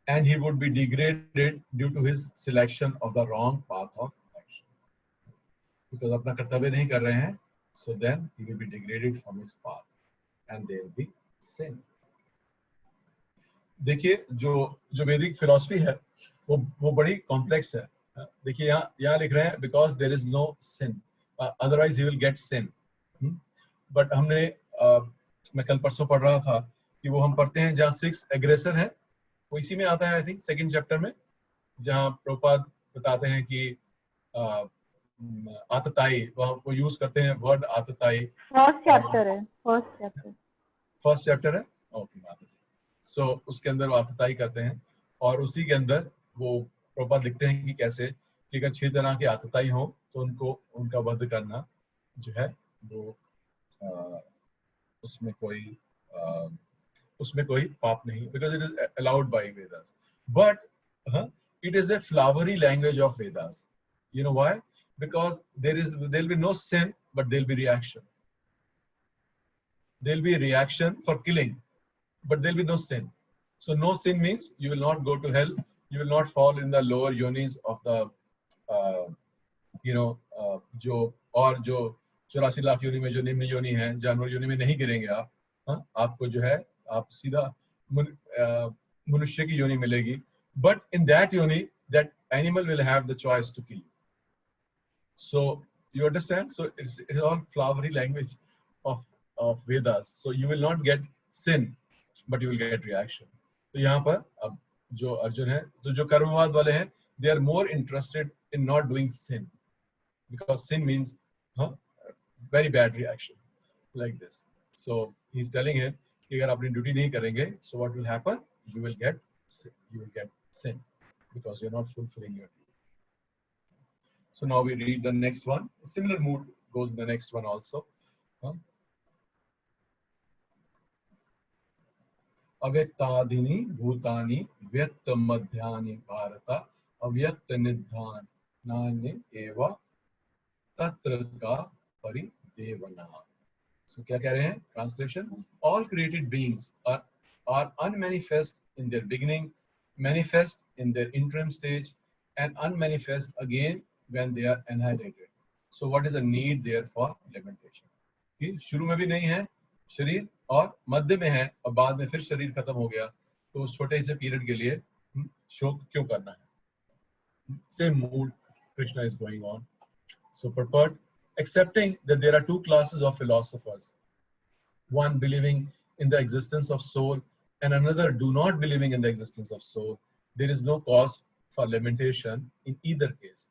And he would be degraded due to his selection of the wrong path of action. Because अपना कर्तव्य नहीं कर रहे हैं, so then he will be degraded from his path, and there will be sin. देखिए जो वैदिक philosophy है वो बड़ी कॉम्प्लेक्स है। देखिए यहाँ लिख रहे हैं because there is no sin, otherwise he will get sin. But हमने मैं कल परसों पढ़ रहा था कि वो हम पढ़ते हैं जहाँ 6 एग्रेसर है, वो इसी में आता है आई थिंक सेकंड चैप्टर में, जहाँ प्रभुपाद बताते हैं कि आतताई, वो यूज करते हैं वर्ड आतताई। फर्स्ट चैप्टर है, ओके। सो उसके अंदर वो आतताई करते हैं, और उसी के अंदर वो प्रभुपाद लिखते हैं कि कैसे कि अगर 6 तरह के आतताई हो तो उनका वध करना जो है वो उसमें कोई पाप नहीं, because it is allowed by Vedas. But it is a flowery language of Vedas. You know why? Because there will be no sin, but there will be reaction. There will be a reaction for killing, but there will be no sin. So no sin means you will not go to hell. You will not fall in the lower yonis of the, जो 84 लाख योनि में जो निम्न योनि है, जानवर योनि में नहीं गिरेंगे आप। आपको जो है आप सीधा मनुष्य की योनि मिलेगी, but in that yoni that animal will have the choice to kill you. So you understand? So it's all flowery language of Vedas. So you will not get sin, but you will get reaction. तो यहाँ पर अब जो अर्जुन है, तो जो कर्मवाद वाले हैं, they are more interested in not doing sin, because sin means very bad reaction, like this. So he's telling him, अगर अपनी ड्यूटी नहीं करेंगे, so what will happen? You will get sin because you're not fulfilling your duty. So now we read the next one. A similar mood goes in the next one also. अव्यक्तादीनि भूतानि व्यक्त मध्यानि भारत अव्यक्त निधानानि एव तत्र का परिदेवना. So क्या कह रहे हैं? Translation: all created beings are unmanifest in their beginning, manifest in their interim stage, and unmanifest again when they are annihilated. So what is the need there for lamentation? कि शुरू में भी नहीं है शरीर और मध्य में है और बाद में फिर शरीर खत्म हो गया, तो उस छोटे से पीरियड के लिए शोक क्यों करना है? Same mood Krishna is going on. So purport, accepting that there are two classes of philosophers, one believing in the existence of soul and another do not believing in the existence of soul, there is no cause for lamentation in either case.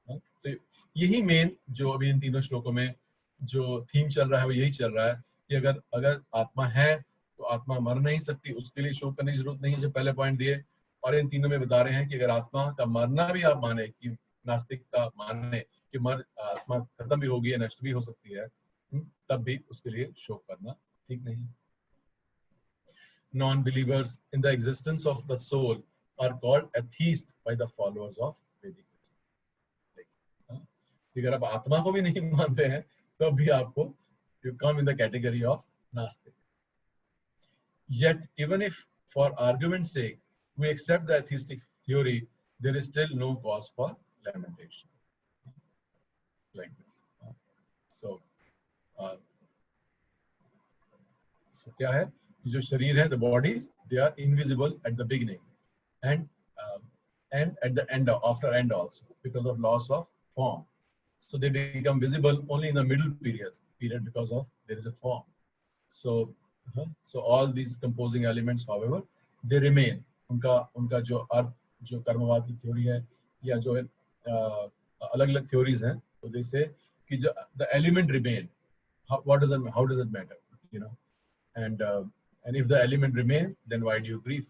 तो यही main जो अभी इन तीनों श्लोकों में जो theme चल रहा है वो यही चल रहा है कि अगर आत्मा है तो आत्मा मर नहीं सकती, उसके लिए शोक करने की जरूरत नहीं है, जो पहले पॉइंट दिए। और इन तीनों में बता रहे हैं कि अगर आत्मा का मरना भी आप माने कि नास्तिकता माने कि आत्मा खत्म भी होगी या नष्ट भी हो सकती है, तब भी उसके लिए शोक करना ठीक नहीं। Non-believers in the existence of the soul are called atheists by the followers of Vedic. अगर आप आत्मा को भी नहीं मानते हैं तो भी आपको you come in the category of Nastic. Yet, even if for argument's sake we accept the atheistic theory, there is still no cause for lamentation. Like this. So क्या है? जो शरीर है, the bodies, they are invisible at the beginning and at the end, after end also, because of loss of form. So they become visible only in the middle period because of there is a form. So all these composing elements, however, they remain. उनका जो अर्थ, जो कर्मवाद की theory है या जो अलग-अलग theories हैं, तो they say कि जो the element remain. How does it matter? You know, and if the element remain, then why do you grieve?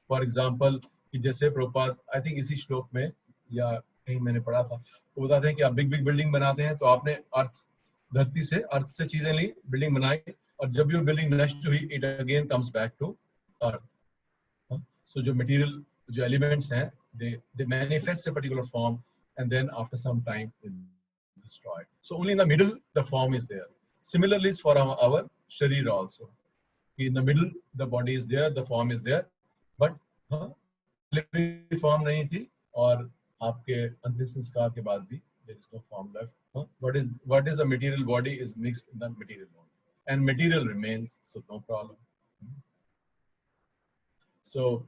For example, कि जैसे प्रभुपाद, I think इसी श्लोक में या कहीं मैंने पढ़ा था, तो बताते हैं कि आप बिग बिल्डिंग बनाते हैं तो आपने धरती से अर्थ से चीजें ली, बिल्डिंग बनाई, और जब भी वो बिल्डिंग नष्ट हुई, it again comes back to earth. So जो मटेरियल, जो एलिमेंट्स हैं, they manifest a particular form and then after some time destroyed. So only in the middle the form is there. Similarly is for our sharir also. In the middle the body is there, the form is there, but living form नहीं थी, और आपके अंतिम संस्कार के बाद भी there is no form left. What is the material body is mixed in the material body, and material remains, so no problem. So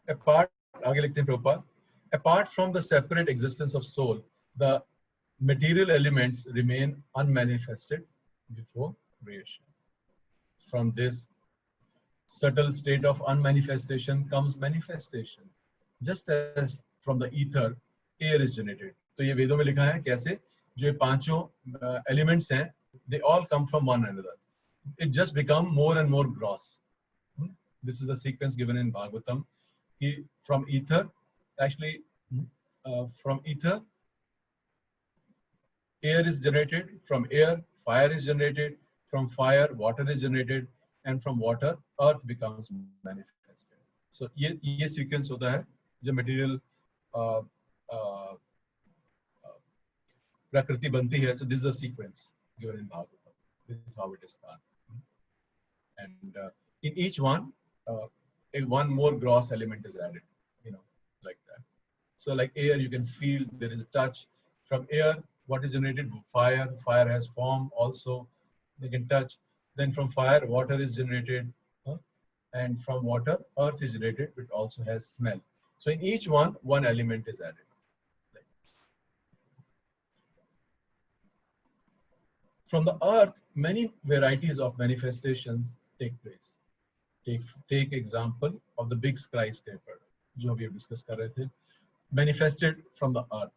आगे लिखते हैं Prabhupada, apart from the separate existence of soul, the material elements remain unmanifested before creation. From this subtle state of unmanifestation comes manifestation. Just as from the ether, air is generated. तो ये वेदों में लिखा है कैसे जो ये पांचों elements हैं, they all come from one another. It just become more and more gross. This is the sequence given in Bhagavatam. From ether, actually, from ether, air is generated. From air, fire is generated. From fire, water is generated. And from water, earth becomes manifested. So ये sequence होता है जब material प्रकृति बनती है. So this is the sequence given in Bhagavatam. This is how it is done. And in each one, one more gross element is added, you know, like that. So like air, you can feel there is a touch. From air, what is generated? Fire. Fire has form also. They can touch. Then from fire, water is generated. And from water, earth is generated. It also has smell. So in each one, one element is added. From the earth, many varieties of manifestations take place. Take example of the big skyscraper, जो अभी discuss कर रहे थे, manifested from the earth.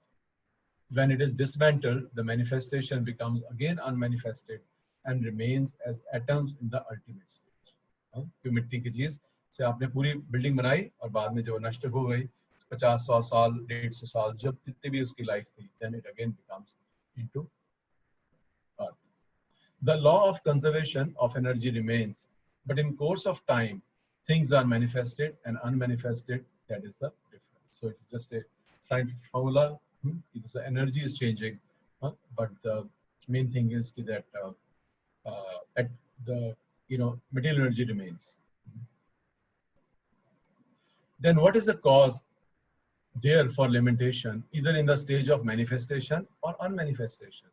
When it is dismantled, the manifestation becomes again unmanifested and remains as atoms in the ultimate stage. कि मिट्टी की चीज से आपने पूरी बिल्डिंग बनाई और बाद में जो नष्ट हो गई, 50-100 साल, 150 साल, जब जितनी भी उसकी लाइफ थी, then it again becomes into earth. The law of conservation of energy remains. But in course of time, things are manifested and unmanifested. That is the difference. So it's just a scientific formula. The energy is changing, but the main thing is that at the material energy remains. then what is the cause there for lamentation, either in the stage of manifestation or unmanifestation?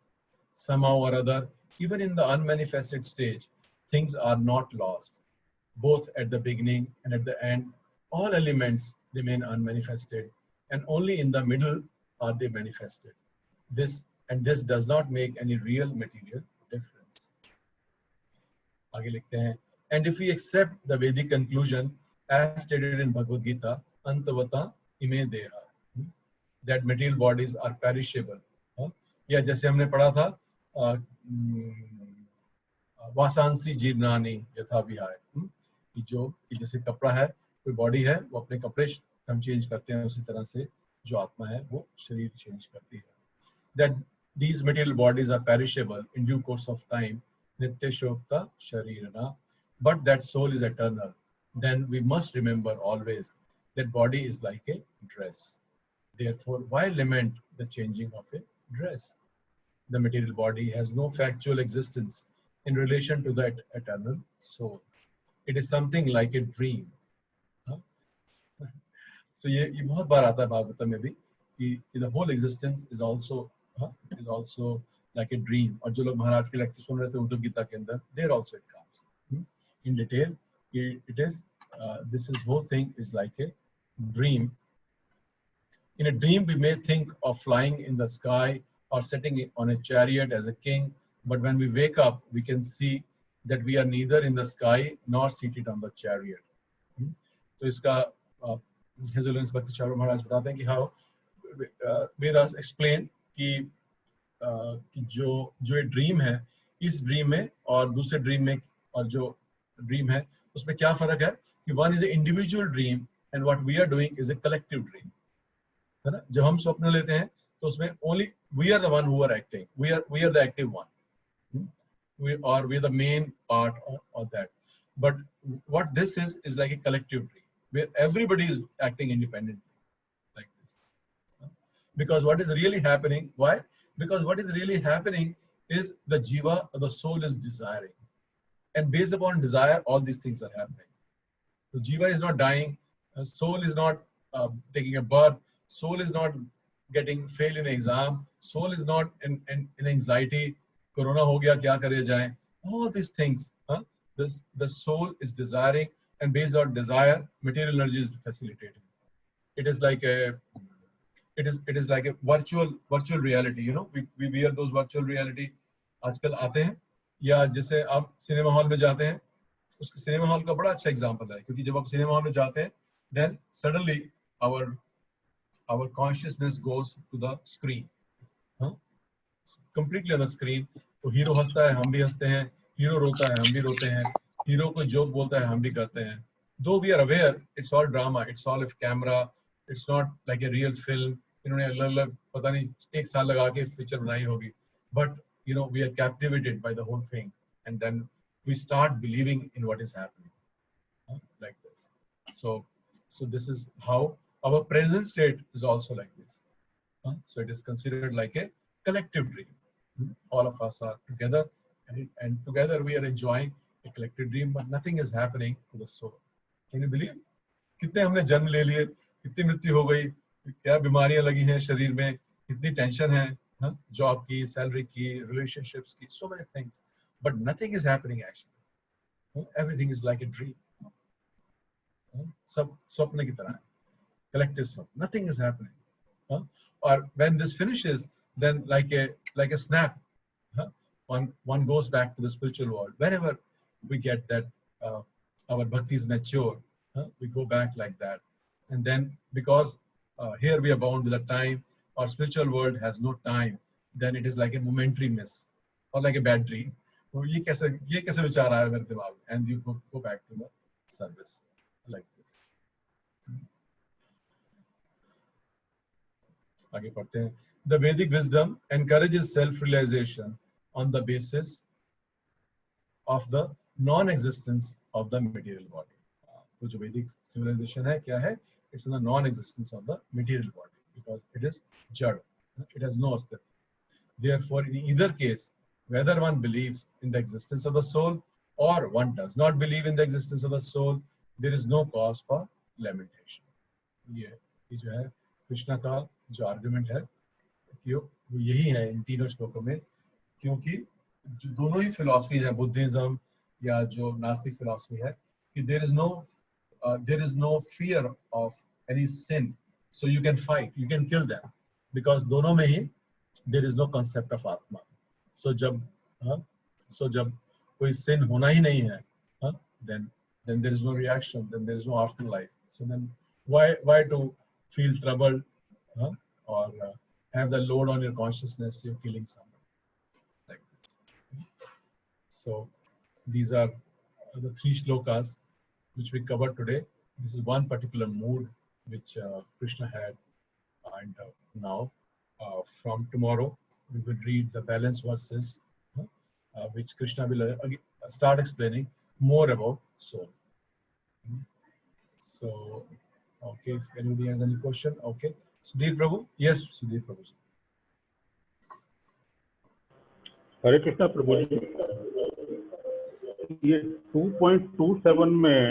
Somehow or other, even in the unmanifested stage, things are not lost. Both at the beginning and at the end, all elements remain unmanifested, and only in the middle are they manifested. This does not make any real material difference. आगे लिखते हैं, and if we accept the Vedic conclusion as stated in Bhagavad Gita, antavata ime deha, that material bodies are perishable. या जैसे हमने पढ़ा था वासांसी जीर्णानि यथा विहाय, कि जो जैसे कपड़ा है, कोई बॉडी है, वो अपने कपड़े हम चेंज करते हैं, उसी तरह से जो आत्मा है वो शरीर चेंज करती है. That these material bodies are perishable in due course of time, nitya shokta sharirana, but that soul is eternal. Then we must remember always that body is like a dress. Therefore, why lament the changing of a dress? The material body has no factual existence in relation to that eternal soul. It is something like a dream. So ये बहुत बार आता है भागवतम में भी कि the whole existence is also like a dream. और जो लोग महाराज की लेक्चर सुन रहे थे उद्धव गीता के अंदर, there also it comes in detail. It is this whole thing is like a dream. In a dream, we may think of flying in the sky or sitting on a chariot as a king, but when we wake up, we can see that we are neither in the sky nor seated on the chariot. तो इसका His Holiness Bhakti Charu Maharaj बताते हैं कि how Vedas explain कि जो ये dream है, इस ड्रीम में और दूसरे ड्रीम में और जो ड्रीम है उसमें क्या फर्क है कि one is an individual dream and what we are doing is a collective dream, है ना. जब हम स्वप्न लेते हैं तो उसमें only we are the one who are acting, we are the active one, we are the main part of that. But what this is like a collective dream where everybody is acting independently like this. Because what is really happening, why? Because what is really happening is the jiva, the soul is desiring, and based upon desire all these things are happening. The jiva is not dying, soul is not taking a birth, soul is not getting fail in exam, soul is not in anxiety, corona ho gaya kya kare jaye, all these things. The soul is desiring, and based on desire material energy is facilitating. It is like a virtual reality, you know. We wear those virtual reality आजकल आते हैं, या जैसे आप cinema hall में जाते हैं, उसके सिनेमा हॉल का बड़ा अच्छा एग्जांपल है, क्योंकि जब आप सिनेमा हॉल में जाते हैं then suddenly our consciousness goes to the screen, completely on the screen. तो हीरो हंसता है हम भी हंसते हैं, हीरो रोता है हम भी रोते हैं, हीरो को जोक बोलता है हम भी करते हैं. Though we are aware it's all drama, it's all of camera, it's not like a real film. इन्होंने अलग-अलग पता नहीं एक साल लगा के पिक्चर बनाई होगी, but you know we are captivated by the whole thing, and then we start believing in what is happening, like this. So this is how our present state is also like this. So it is considered like a collective dream. All of us are together, and together we are enjoying a collective dream, but nothing is happening to the soul. Can you believe? कितने हमने जन्म ले लिए, कितनी मृत्यु हो गई, क्या बीमारियां लगी हैं शरीर में, कितनी टेंशन है, जॉब की, सैलरी की, रिलेशनशिप्स की, so many things, but nothing is happening actually. Everything is like a dream. सब स्वप्न की तरह है, collective स्वप्न. Nothing is happening. Or when this finishes, then like a snap, one goes back to the spiritual world. Wherever we get that our bhakti is mature, we go back like that. And then because here we are bound with the time, our spiritual world has no time, then it is like a momentary miss or like a bad dream. तो ये कैसे विचार आया मेरे दिमाग में, and you go back to the service like this. आगे पढ़ते हैं. The Vedic wisdom encourages self-realization on the basis of the non-existence of the material body. तो जो Vedic civilization है क्या है? It's in the non-existence of the material body because it is jad. It has no अस्तित्व. Therefore, in either case, whether one believes in the existence of the soul or one does not believe in the existence of the soul, there is no cause for lamentation. ये जो है कृष्णा का जो argument है कि वो यही है इन तीनों श्लोकों में, क्योंकि जो दोनों ही फिलॉसफी है, बुद्धिज्म या जो नास्तिक फिलॉसफी है, कि there is no fear of any sin, so you can fight, you can kill them, because दोनों में ही there is no concept of atma. So जब कोई सिन होना ही नहीं है, then there is no reaction, then there is no afterlife. So then why to feel troubled or have the load on your consciousness, you're killing someone like this. So these are the 3 shlokas which we covered today. This is one particular mood which Krishna had, and now from tomorrow we will read the balance verses which Krishna will start explaining more about soul. So, okay, if anybody has any question, okay. Sudhir Prabhu? Yes, Sudhir Prabhu. हरे कृष्णा प्रभु जी, ये 2.27 में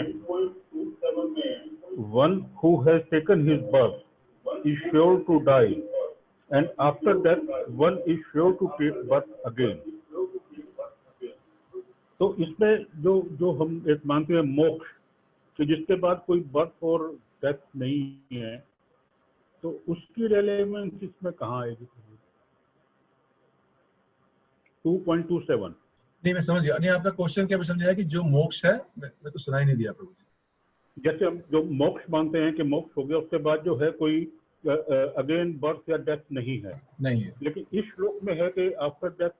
one who has taken his birth is sure to die, and after that one is sure to take birth again. तो इसमें जो हम एक मानते हैं मोक्ष, कि जिसके बाद कोई बर्थ और डेथ नहीं है, तो उसकी रेलेवेंस इसमें कहाँ आएगी? 2.27 नहीं, मैं समझ गया. नहीं, आपका क्वेश्चन क्या समझाया कि जो मोक्ष है, मैं तो सुनाई नहीं दिया प्रभु जी. जैसे हम जो मोक्ष मानते हैं कि मोक्ष हो गया, उसके बाद जो है कोई अगेन बर्थ या डेथ नहीं है, लेकिन इस श्लोक में है कि after death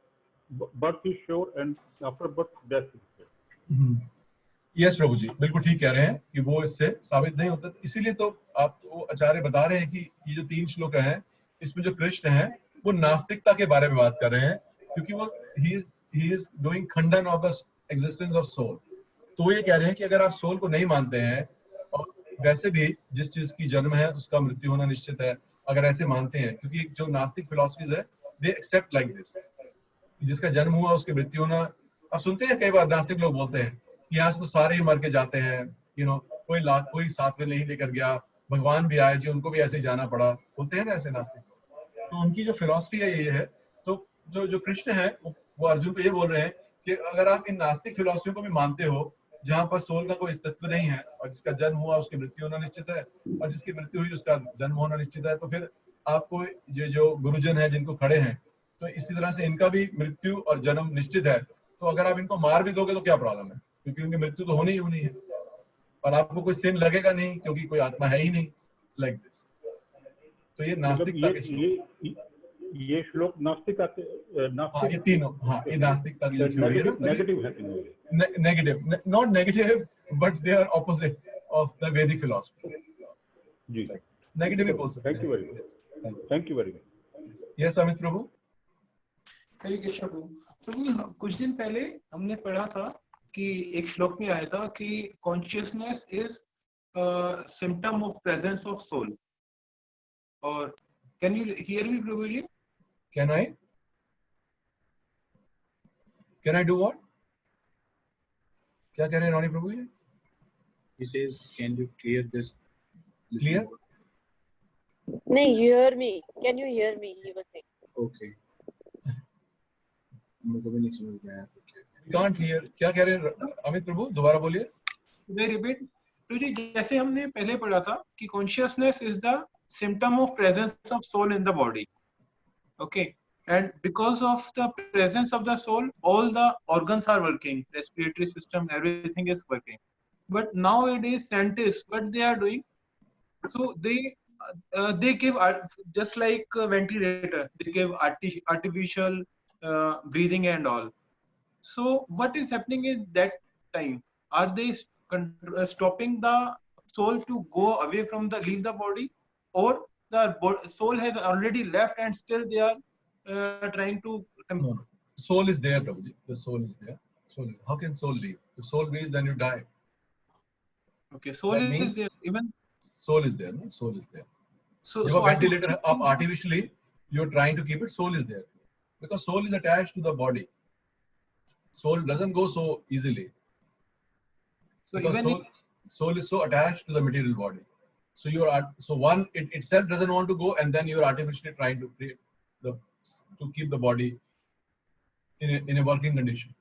birth is sure and after birth death is sure. Yes Prabhu ji, बिल्कुल ठीक कह रहे हैं कि वो इससे साबित नहीं होता. इसीलिए तो आपको आचार्य बता रहे हैं कि ये जो 3 श्लोक हैं, इसमें जो कृष्ण है वो नास्तिकता के बारे में बात कर रहे हैं, क्योंकि वो he is doing खंडन of the existence of soul. तो वो ये कह रहे हैं कि अगर आप सोल को नहीं मानते हैं, और वैसे भी जिस चीज की जन्म है उसका मृत्यु होना निश्चित है, अगर ऐसे मानते हैं, क्योंकि जो नास्तिक फिलॉसफीज है दे एक्सेप्ट लाइक दिस, जिसका जन्म हुआ उसकी मृत्यु होना. आप सुनते हैं कई बार नास्तिक लोग बोलते हैं कि यहाँ से तो सारे ही मर के जाते हैं, कोई साथ में नहीं लेकर गया, भगवान भी आए जी, उनको भी ऐसे ही जाना पड़ा, बोलते हैं ना ऐसे नास्तिक. तो उनकी जो फिलॉसफी है ये है. तो जो कृष्ण है वो अर्जुन को ये बोल रहे हैं कि अगर आप इन नास्तिक फिलॉसफियों को भी मानते हो, जहाँ पर सोल का कोई अस्तित्व नहीं है, और जिसका जन्म हुआ उसकी मृत्यु होना निश्चित है, और जिसकी मृत्यु हुई उसका जन्म होना निश्चित है, तो फिर आपको ये जो गुरुजन है जिनको खड़े हैं, तो इसी तरह से इनका भी मृत्यु और जन्म निश्चित है. तो अगर आप इनको मार भी दोगे तो क्या प्रॉब्लम है, क्योंकि उनकी मृत्यु तो होनी ही होनी है, और आपको कोई सिन लगेगा नहीं, क्योंकि कोई आत्मा है ही नहीं, लाइक दिस. तो ये नास्तिकता के श्लोक, ये श्लोक नास्तिकता के ये तीनों, ये नास्तिकता की थ्योरी है. नेगेटिव है, negative, not negative, but they are opposite of the Vedic philosophy. जी, नेगेटिव भी बोल सकते हैं. Thank you very much. Thank you very much. Yes Amit Prabhu. Hare Krishna Prabhu, कुछ दिन पहले हमने पढ़ा था कि एक श्लोक में आया था कि consciousness is symptom of presence of soul. और can you hear me Prabhu ji? Can I do what? क्या कह रहे हैं रोनी प्रभु जी? He says, can you clear this? Clear? नहीं, hear me. Can you hear me? He was saying. Okay. मुझे भी नहीं समझ में आया. Can't hear. क्या कह रहे हैं अमित प्रभु? दोबारा बोलिए. रिपीट. तो जी, जैसे हमने पहले पढ़ा था कि consciousness is the symptom of presence of soul in the body. Okay, and because of the presence of the soul, all the organs are working, respiratory system, everything is working. But nowadays scientists, what they are doing, so they give just like a ventilator, they give artificial breathing and all. So what is happening in that time? Are they stopping the soul to go away from leave the body, or the soul has already left and still they are trying to? No. Soul is there, Prabhuji. The soul is there. How can soul leave? If soul leaves, then you die. Okay, soul is there. Even soul is there. No? Soul is there. So ventilator up artificially, you're trying to keep it. Soul is there because soul is attached to the body. Soul doesn't go so easily. So because soul is so attached to the material body. So so one, it itself doesn't want to go, and then you're artificially trying to create to keep the body in a working condition.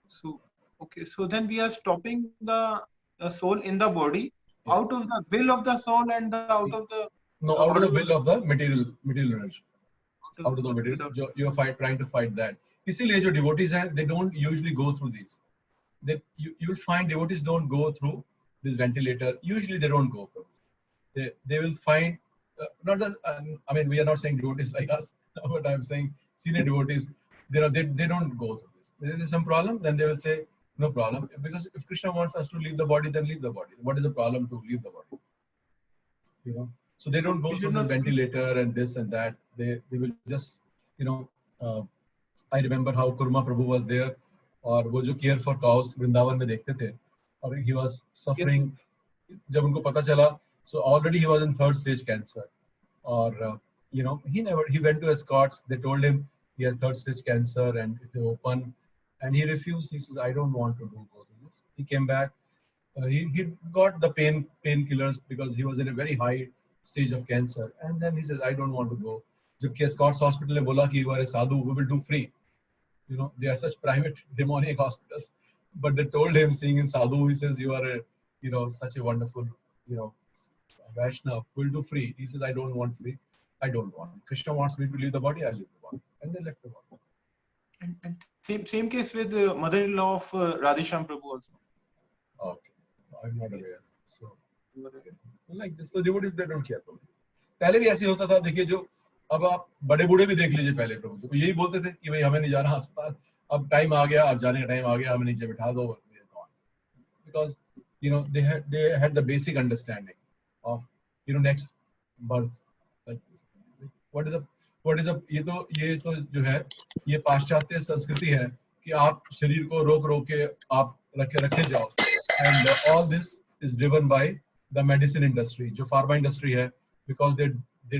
So okay, so then we are stopping the soul in the body, Yes. out of the will of the soul and out of the out of the will of the material energy. Out of the material, you're trying to fight that. इसीलिए जो devotees हैं, they don't usually go through these. You'll find devotees don't go through this ventilator. Usually they don't go through. They will find not that I mean, we are not saying devotees like us, but I'm saying senior devotees. They don't go through this. If there is some problem, then they will say no problem, because if Krishna wants us to leave the body, then leave the body. What is the problem to leave the body? You know. So they don't go through this ventilator and this and that. They will just, you know, I remember how Kurma Prabhu was there, और वो जो care for cows Vrindavan में देखते थे, और he was suffering. जब उनको पता चला, so already he was in 3rd stage cancer, और you know, he went to Escorts. They told him he has 3rd stage cancer, and if they open, and he refused. He says, I don't want to go through this. He came back. He got the painkillers because he was in a very high stage of cancer, and then he says, I don't want to go. जबकि Escorts hospital ने बोला कि you are a sadhu, we will do free. You know, they are such private demonic hospitals, but they told him, seeing in sadhu, he says, you are a, you know, such a wonderful, you know, Vaishnav, we'll do free. He says, I don't want free. I don't want. Krishna wants me to leave the body, I'll leave the body. And they left the body. And same case with the mother-in-law of Radhesham Prabhu also. Okay, I'm not aware. So like this, the devotees, they don't care. पहले भी ऐसे होता था. देखिए, जो अब आप बड़े बूढ़े भी देख लीजिए, पहले प्रभु तो यही बोलते थे कि भाई हमें नहीं जाना अस्पताल, अब टाइम आ गया, अब जाने का टाइम आ गया, हमें नीचे बिठा दो. Because you know, they had the basic understanding of, you know, next birth. Like what is a ये तो जो है, ये पाश्चात्य संस्कृति है कि आप शरीर को रोक के आप रखे जाओ. And all this is driven by the medicine industry, जो pharma industry है, because they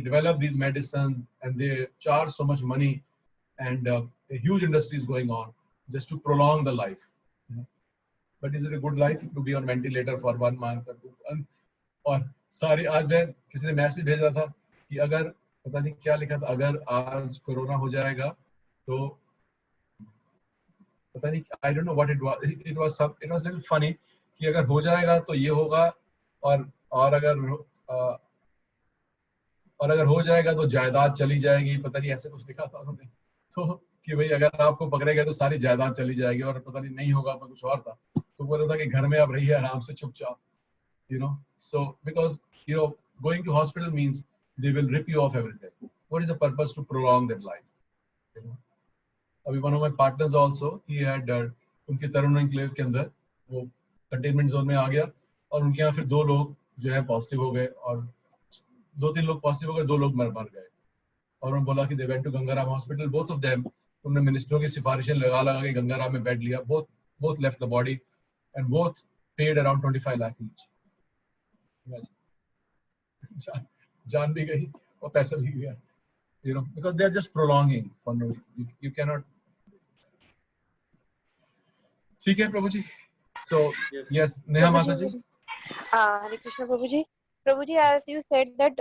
develop these medicines and they charge so much money, and a huge industry is going on just to prolong the life. You know? But is it a good life to be on ventilator for 1 month or 2 months? और सारी, आज मैं किसी ने message भेजा था कि अगर पता नहीं क्या लिखा था, अगर आज कोरोना हो जाएगा तो पता नहीं, I don't know what it was. It was a little funny कि अगर हो जाएगा तो ये होगा, और अगर हो जाएगा तो जायदाद चली जाएगी, पता नहीं ऐसे कुछ लिखा था उन्होंने. तो कि भाई अगर आपको पकड़ेगा तो सारी जायदाद चली जाएगी, और पता नहीं होगा तो कुछ और था. तो बोल रहा था कि घर में आप रहिए आराम से चुपचाप. You know, so because you know, going to hospital means they will rip you off everything. What is the purpose to prolong their life? You know, अभी one of my partners also, he had उनके तरुण enclave के अंदर वो containment zone में आ गया, और उनके यहाँ फिर 2 लोग जो है पॉजिटिव हो गए, और 2-3 लोग पॉजिटिव हो गए, 2 लोग मर गए. और उन्होंने बोला कि they went to Gangaram hospital, both of them, उन्होंने मिनिस्टरों की सिफारिशें लगा के गंगाराम में बेड लिया. Both left the body, and both paid around 25 lakh each. जान भी गई और पैसा भी गया. You know, because they are just prolonging for no reason. You cannot. ठीक है प्रभु जी. So yes, Neha Mata ji. Hare Krishna Prabhu ji, as you said that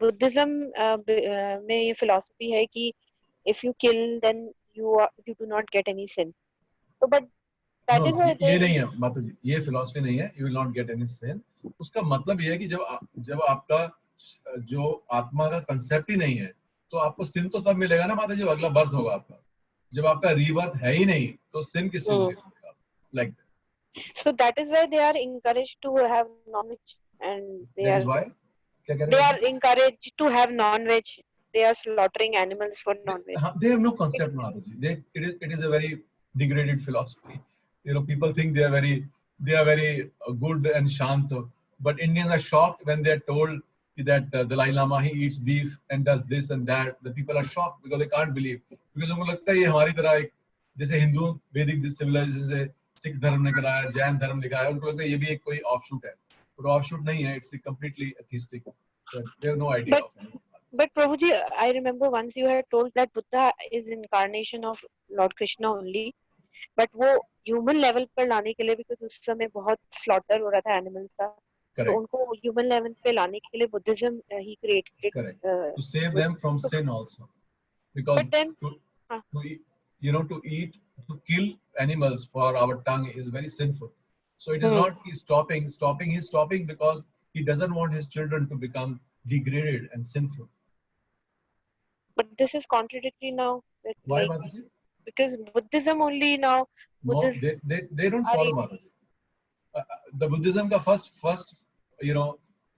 Buddhism में ये philosophy है कि if you kill, then you do not get any sin. So but that is why ये नहीं है माता जी, ये philosophy नहीं है. You will not get any sin. उसका मतलब ये है कि जब आपका जो आत्मा का concept ही नहीं है, तो आपको sin तो तब मिलेगा ना माता जी, जब अगला बर्थ होगा आपका. जब आपका rebirth है ही नहीं, तो sin किस चीज में? Like that. So that is why they are encouraged to have non-veg, and they are encouraged to have non-veg. They are slaughtering animals for non-veg. They have no concept, Mataji. It is a very degraded philosophy. You know, people think they are very good and shant, but Indians are shocked when they are told that the Dalai Lama, he eats beef and does this and that. The people are shocked because they can't believe. Because उनको लगता है ये हमारी तरह एक जैसे हिंदू वैदिक civilization से सिख धर्म ने कराया, जैन धर्म ने कराया, उनको लगता है ये भी एक कोई offshoot है. But offshoot नहीं है. It's completely atheistic. They have no idea of it. But Prabhuji, I remember once you had told that Buddha is incarnation of Lord Krishna only, but वो ह्यूमन लेवल पर लाने के लिए, because उस समय बहुत स्लॉटर हो रहा था एनिमल्स का, तो उनको ह्यूमन लेवल पे लाने के लिए Buddhism he created to save them from sin also, because but then to eat, to kill animals for our tongue is very sinful. So it is not he's stopping because he doesn't want his children to become degraded and sinful. But this is contradictory now. Why, Mataji? Because Buddhism only now. No, they don't follow Mataji. The Buddhism ka first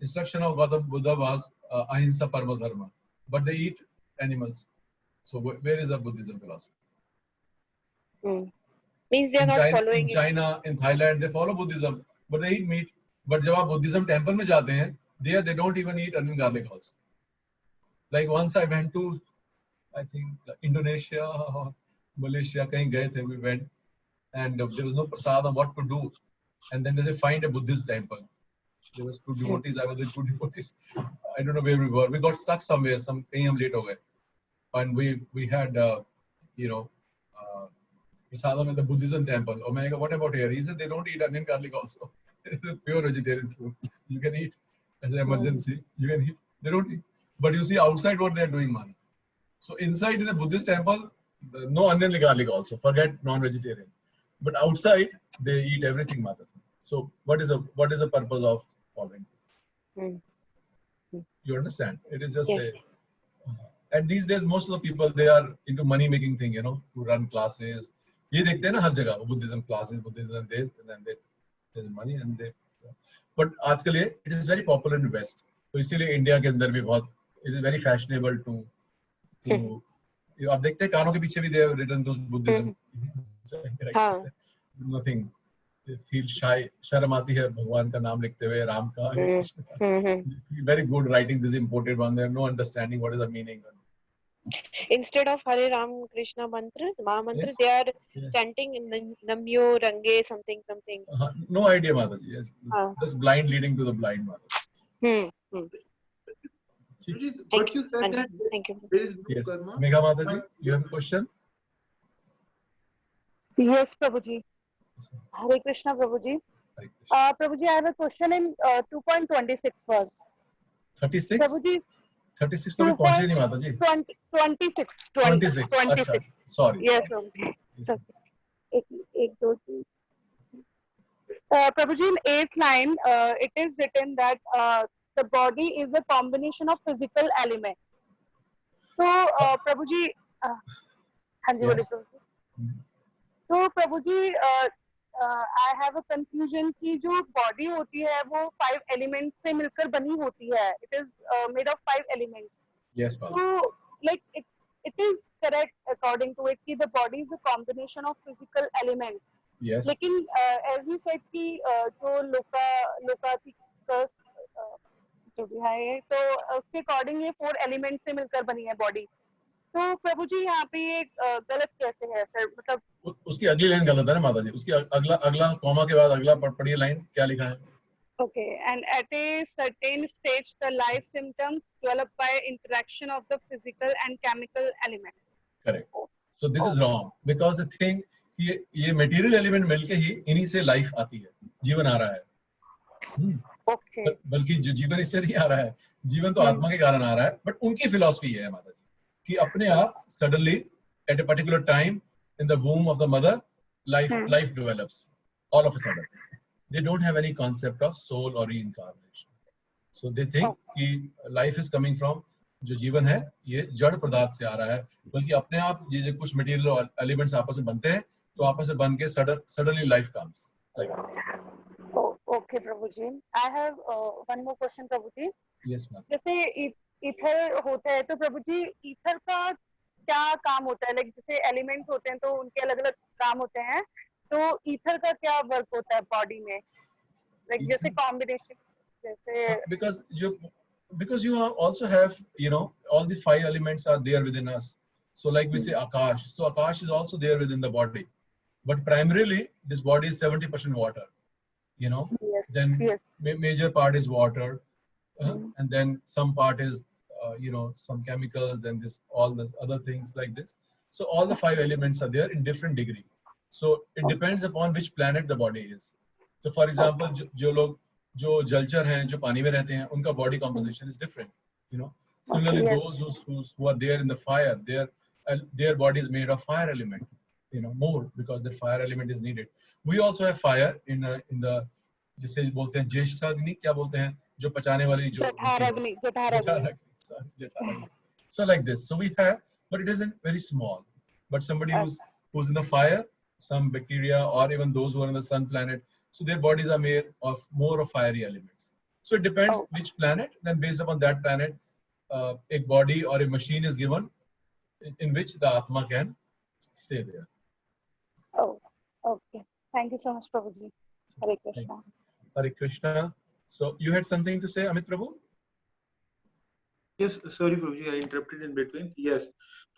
instruction of Gautam Buddha was ahimsa parama dharma, but they eat animals. So where is the Buddhism philosophy? Means they are not following. In China, in Thailand, they follow Buddhism, but they eat meat. But जब आप Buddhism temple में जाते हैं, there they don't even eat onion garlic also. Like once I went to, I think Indonesia or Malaysia, कहीं गए थे, we went, and there was no prasad on what to do, and then they find a Buddhist temple. There was two devotees. I was with two devotees. I don't know where we were. We got stuck somewhere. कहीं हम late हो गए, and we had prasadam in the Buddhism temple. Oh my God, what about here? He said they don't eat onion garlic also. It's a pure vegetarian food. You can eat as an emergency. You can eat. They don't eat. But you see outside what they are doing, man. So inside in the Buddhist temple, no onion garlic also. Forget non-vegetarian. But outside they eat everything, mother. So what is the purpose of following this? You understand? It is just yes. And these days most of the people, they are into money making thing, to run classes. ये देखते हैं ना हर जगह Buddhism classes, Buddhism this, and then there's money and they. But आजकल ये it is very popular in West. तो इसीलिए India के अंदर भी बहुत it is very fashionable to आप देखते हैं कानों के पीछे भी they have written those Buddhism. Nothing. They feel shy. शर्म आती है भगवान का नाम लिखते हुए, राम का, कृष्ण का. Very good writing. This imported one. They have no understanding what is the meaning. Instead of Hare Ram Krishna mantra, Maha mantra, they are chanting in Namyo Range something. No idea, Mataji. Yes, just blind leading to the blind, Mataji. But you said that there is no karma. Megha Mataji, you have a question? Yes, Prabhuji. Hare Krishna, Prabhuji. Prabhuji, I have a question in 2.26 verse. 36? Prabhuji, 36 तो भी पहुंचे नहीं माता जी. 26. 26. अच्छा, sorry. Yes, Prabhuji. एक दो तीन. Prabhuji, in 8th line, it is written that the body is a combination of physical elements. So, Prabhuji, हाँ जी बोलिए Prabhuji. So, Prabhuji, I have a confusion कि जो body होती है वो 5 elements से मिलकर बनी होती है. It is made of 5 elements. Yes, ma'am. So, like it is correct according to it कि the body is a combination of physical elements. Yes. लेकिन as you said कि जो लोकाधिकस जो भी है तो उसके according ये 4 elements से मिलकर बनी है body. तो प्रभु जी यहाँ पे ये गलत कैसे है फिर, मतलब उसकी अगली लाइन गलत है ना माता जी. उसकी अगला कॉमा के बाद अगला पढ़िए लाइन क्या लिखा है. Okay, and at a certain stage the life symptoms develop by interaction of the physical and chemical elements. Correct. So this is wrong because the thing ये material element मिलके ही इन्हीं से life आती है, जीवन आ रहा है. Okay. बल्कि जो जीवन इससे नहीं आ रहा है, जीवन तो आत्मा के कारण आ रहा है. बट उनकी philosophy है माता जी कि अपने आप suddenly at a particular time in the womb of the mother life develops all of a sudden. They don't have any concept of soul or reincarnation. So they think कि life is coming from जो जीवन है ये जड़ पदार्थ से आ रहा है, बल्कि अपने आप ये जो कुछ material elements आपस में बनते हैं तो आपस में बन के suddenly life comes. Like Okay, Prabhu ji. I have one more question, Prabhu ji. Yes, ma'am. जैसे ईथर होता है तो प्रभु जी ईथर का क्या काम होता है? लाइक जैसे एलिमेंट्स होते हैं तो उनके अलग अलग काम होते हैं, तो ईथर का क्या वर्क होता है बॉडी में? लाइक जैसे कॉम्बिनेशन जैसे because you also have all these 5 elements are there within us. So like we say Akash, so Akash is also there within the body, but primarily this body is 70% water. Yes, then yes. Major part is water, and then some part is some chemicals, then all this other things like this. So all the 5 elements are there in different degree. So it depends upon which planet the body is. So for example, जो लोग जो जलचर हैं, जो पानी में रहते हैं, उनका body composition is different. You know, similarly those who are there in the fire, their body is made of fire element. You know, more because the fire element is needed. We also have fire in the जिसे बोलते हैं ज्येष्ठा अग्नि, क्या बोलते हैं जो पचाने वाली जो Jathar. So like this. So we have, but it isn't very small. But somebody who's in the fire, some bacteria or even those who are on the sun planet, so their bodies are made of more of fiery elements. So it depends which planet. Then based upon that planet, a body or a machine is given in which the Atma can stay there. Oh, okay. Thank you so much, Prabhuji. Hare Krishna. Hare Krishna. So you had something to say, Amit Prabhu? Yes, sorry, Prabhuji, I interrupted in between. Yes,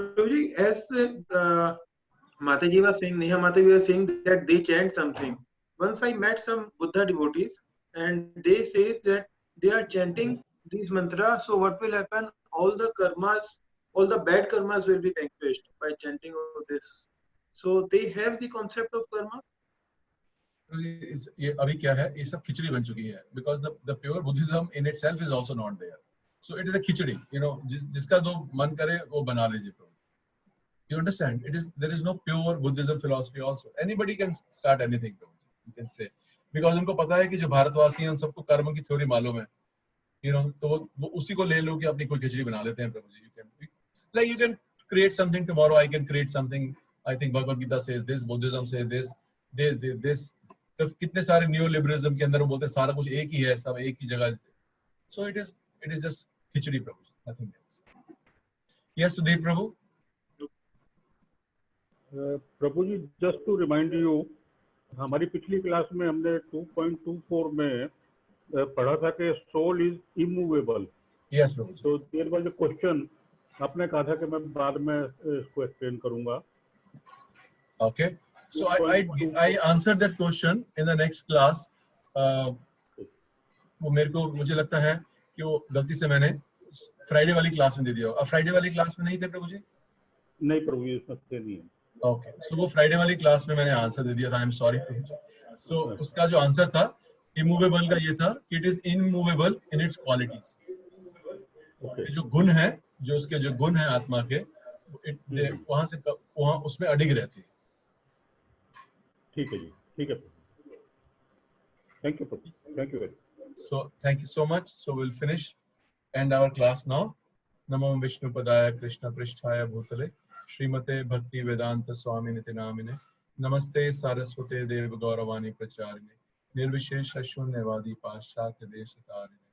Prabhuji, as Mataji was saying, Neha Mataji was saying that they chant something. Once I met some Buddha devotees, and they say that they are chanting these mantras. So what will happen? All the karmas, all the bad karmas will be vanquished by chanting of this. So they have the concept of karma. ये अभी क्या है, ये सब खिचड़ी बन चुकी है, because the pure Buddhism in itself is also not there. So it is a khichdi, you know, जिसका जो मन करे वो बना लीजिए. You understand? There is no pure Buddhism philosophy also. Anybody can start anything, you can say, because उनको पता है कि जो भारतवासी हैं उन सबको कर्म की थ्योरी मालूम है, you know, तो वो उसी को ले लो कि अपनी कोई खिचड़ी बना लेते हैं. प्रभु जी, you can create something tomorrow. I can create something. I think Bhagavad Gita says this, Buddhism says this, this. तो कितने सारे न्यू लिबरलिज्म के अंदर वो बोलते हैं सारा कुछ एक ही है, सब एक ही जगह. So it is just khichdi, Prabhu, nothing else. Yes, Sudhir Prabhu. Prabhu ji, just to remind you, हमारी पिछली क्लास में हमने 2.24 में पढ़ा था कि soul is immovable. Yes, Prabhu. So there was a question. आपने कहा था कि मैं बाद में इसको एक्सप्लेन करूंगा. Okay. So I answered that question in the next class. वो मुझे लगता है कि वो गलती से मैंने फ्राइडे वाली क्लास में दे दिया. अब फ्राइडे वाली क्लास में नहीं थे प्रभु जी? नहीं प्रभु जी, इसमें नहीं है. Okay. So वो फ्राइडे वाली क्लास में मैंने आंसर दे दिया था. I'm sorry Prabhu ji. So उसका जो आंसर था immovable का ये था कि it is immovable in its qualities. जो गुण है, जो उसके जो गुण है आत्मा के, वहां उसमें अडिग रहती है. ठीक है जी, ठीक है. Thank you, thank you very much. So thank you so much. So we'll finish end our class now. Namo Vishnu Padaya Krishna Pristhaya Bhutale Srimate Bhakti Vedanta Swaminiti Namine Namaste Saraswate Deva Gauravani Pracharine Nirvishesha Shunyavadi Paschatya Deshatarine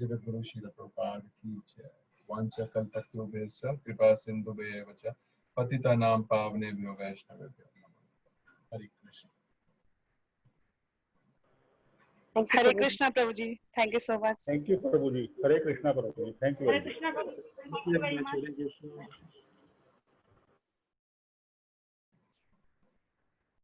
Jagat Guru Srila Prabhupada Ki Jai. Vancha Kalpatru Vesha Kripa Sindhu Bevacha Patita Nam Pavne Vyo Vaishnavebhyo Namo. Hare Krishna. Hare Krishna, Prabhuji. Thank you so much. Thank you, Prabhuji. Hare Krishna, Prabhuji. Thank you very much. Hare Krishna, Prabhuji. Thank you very much.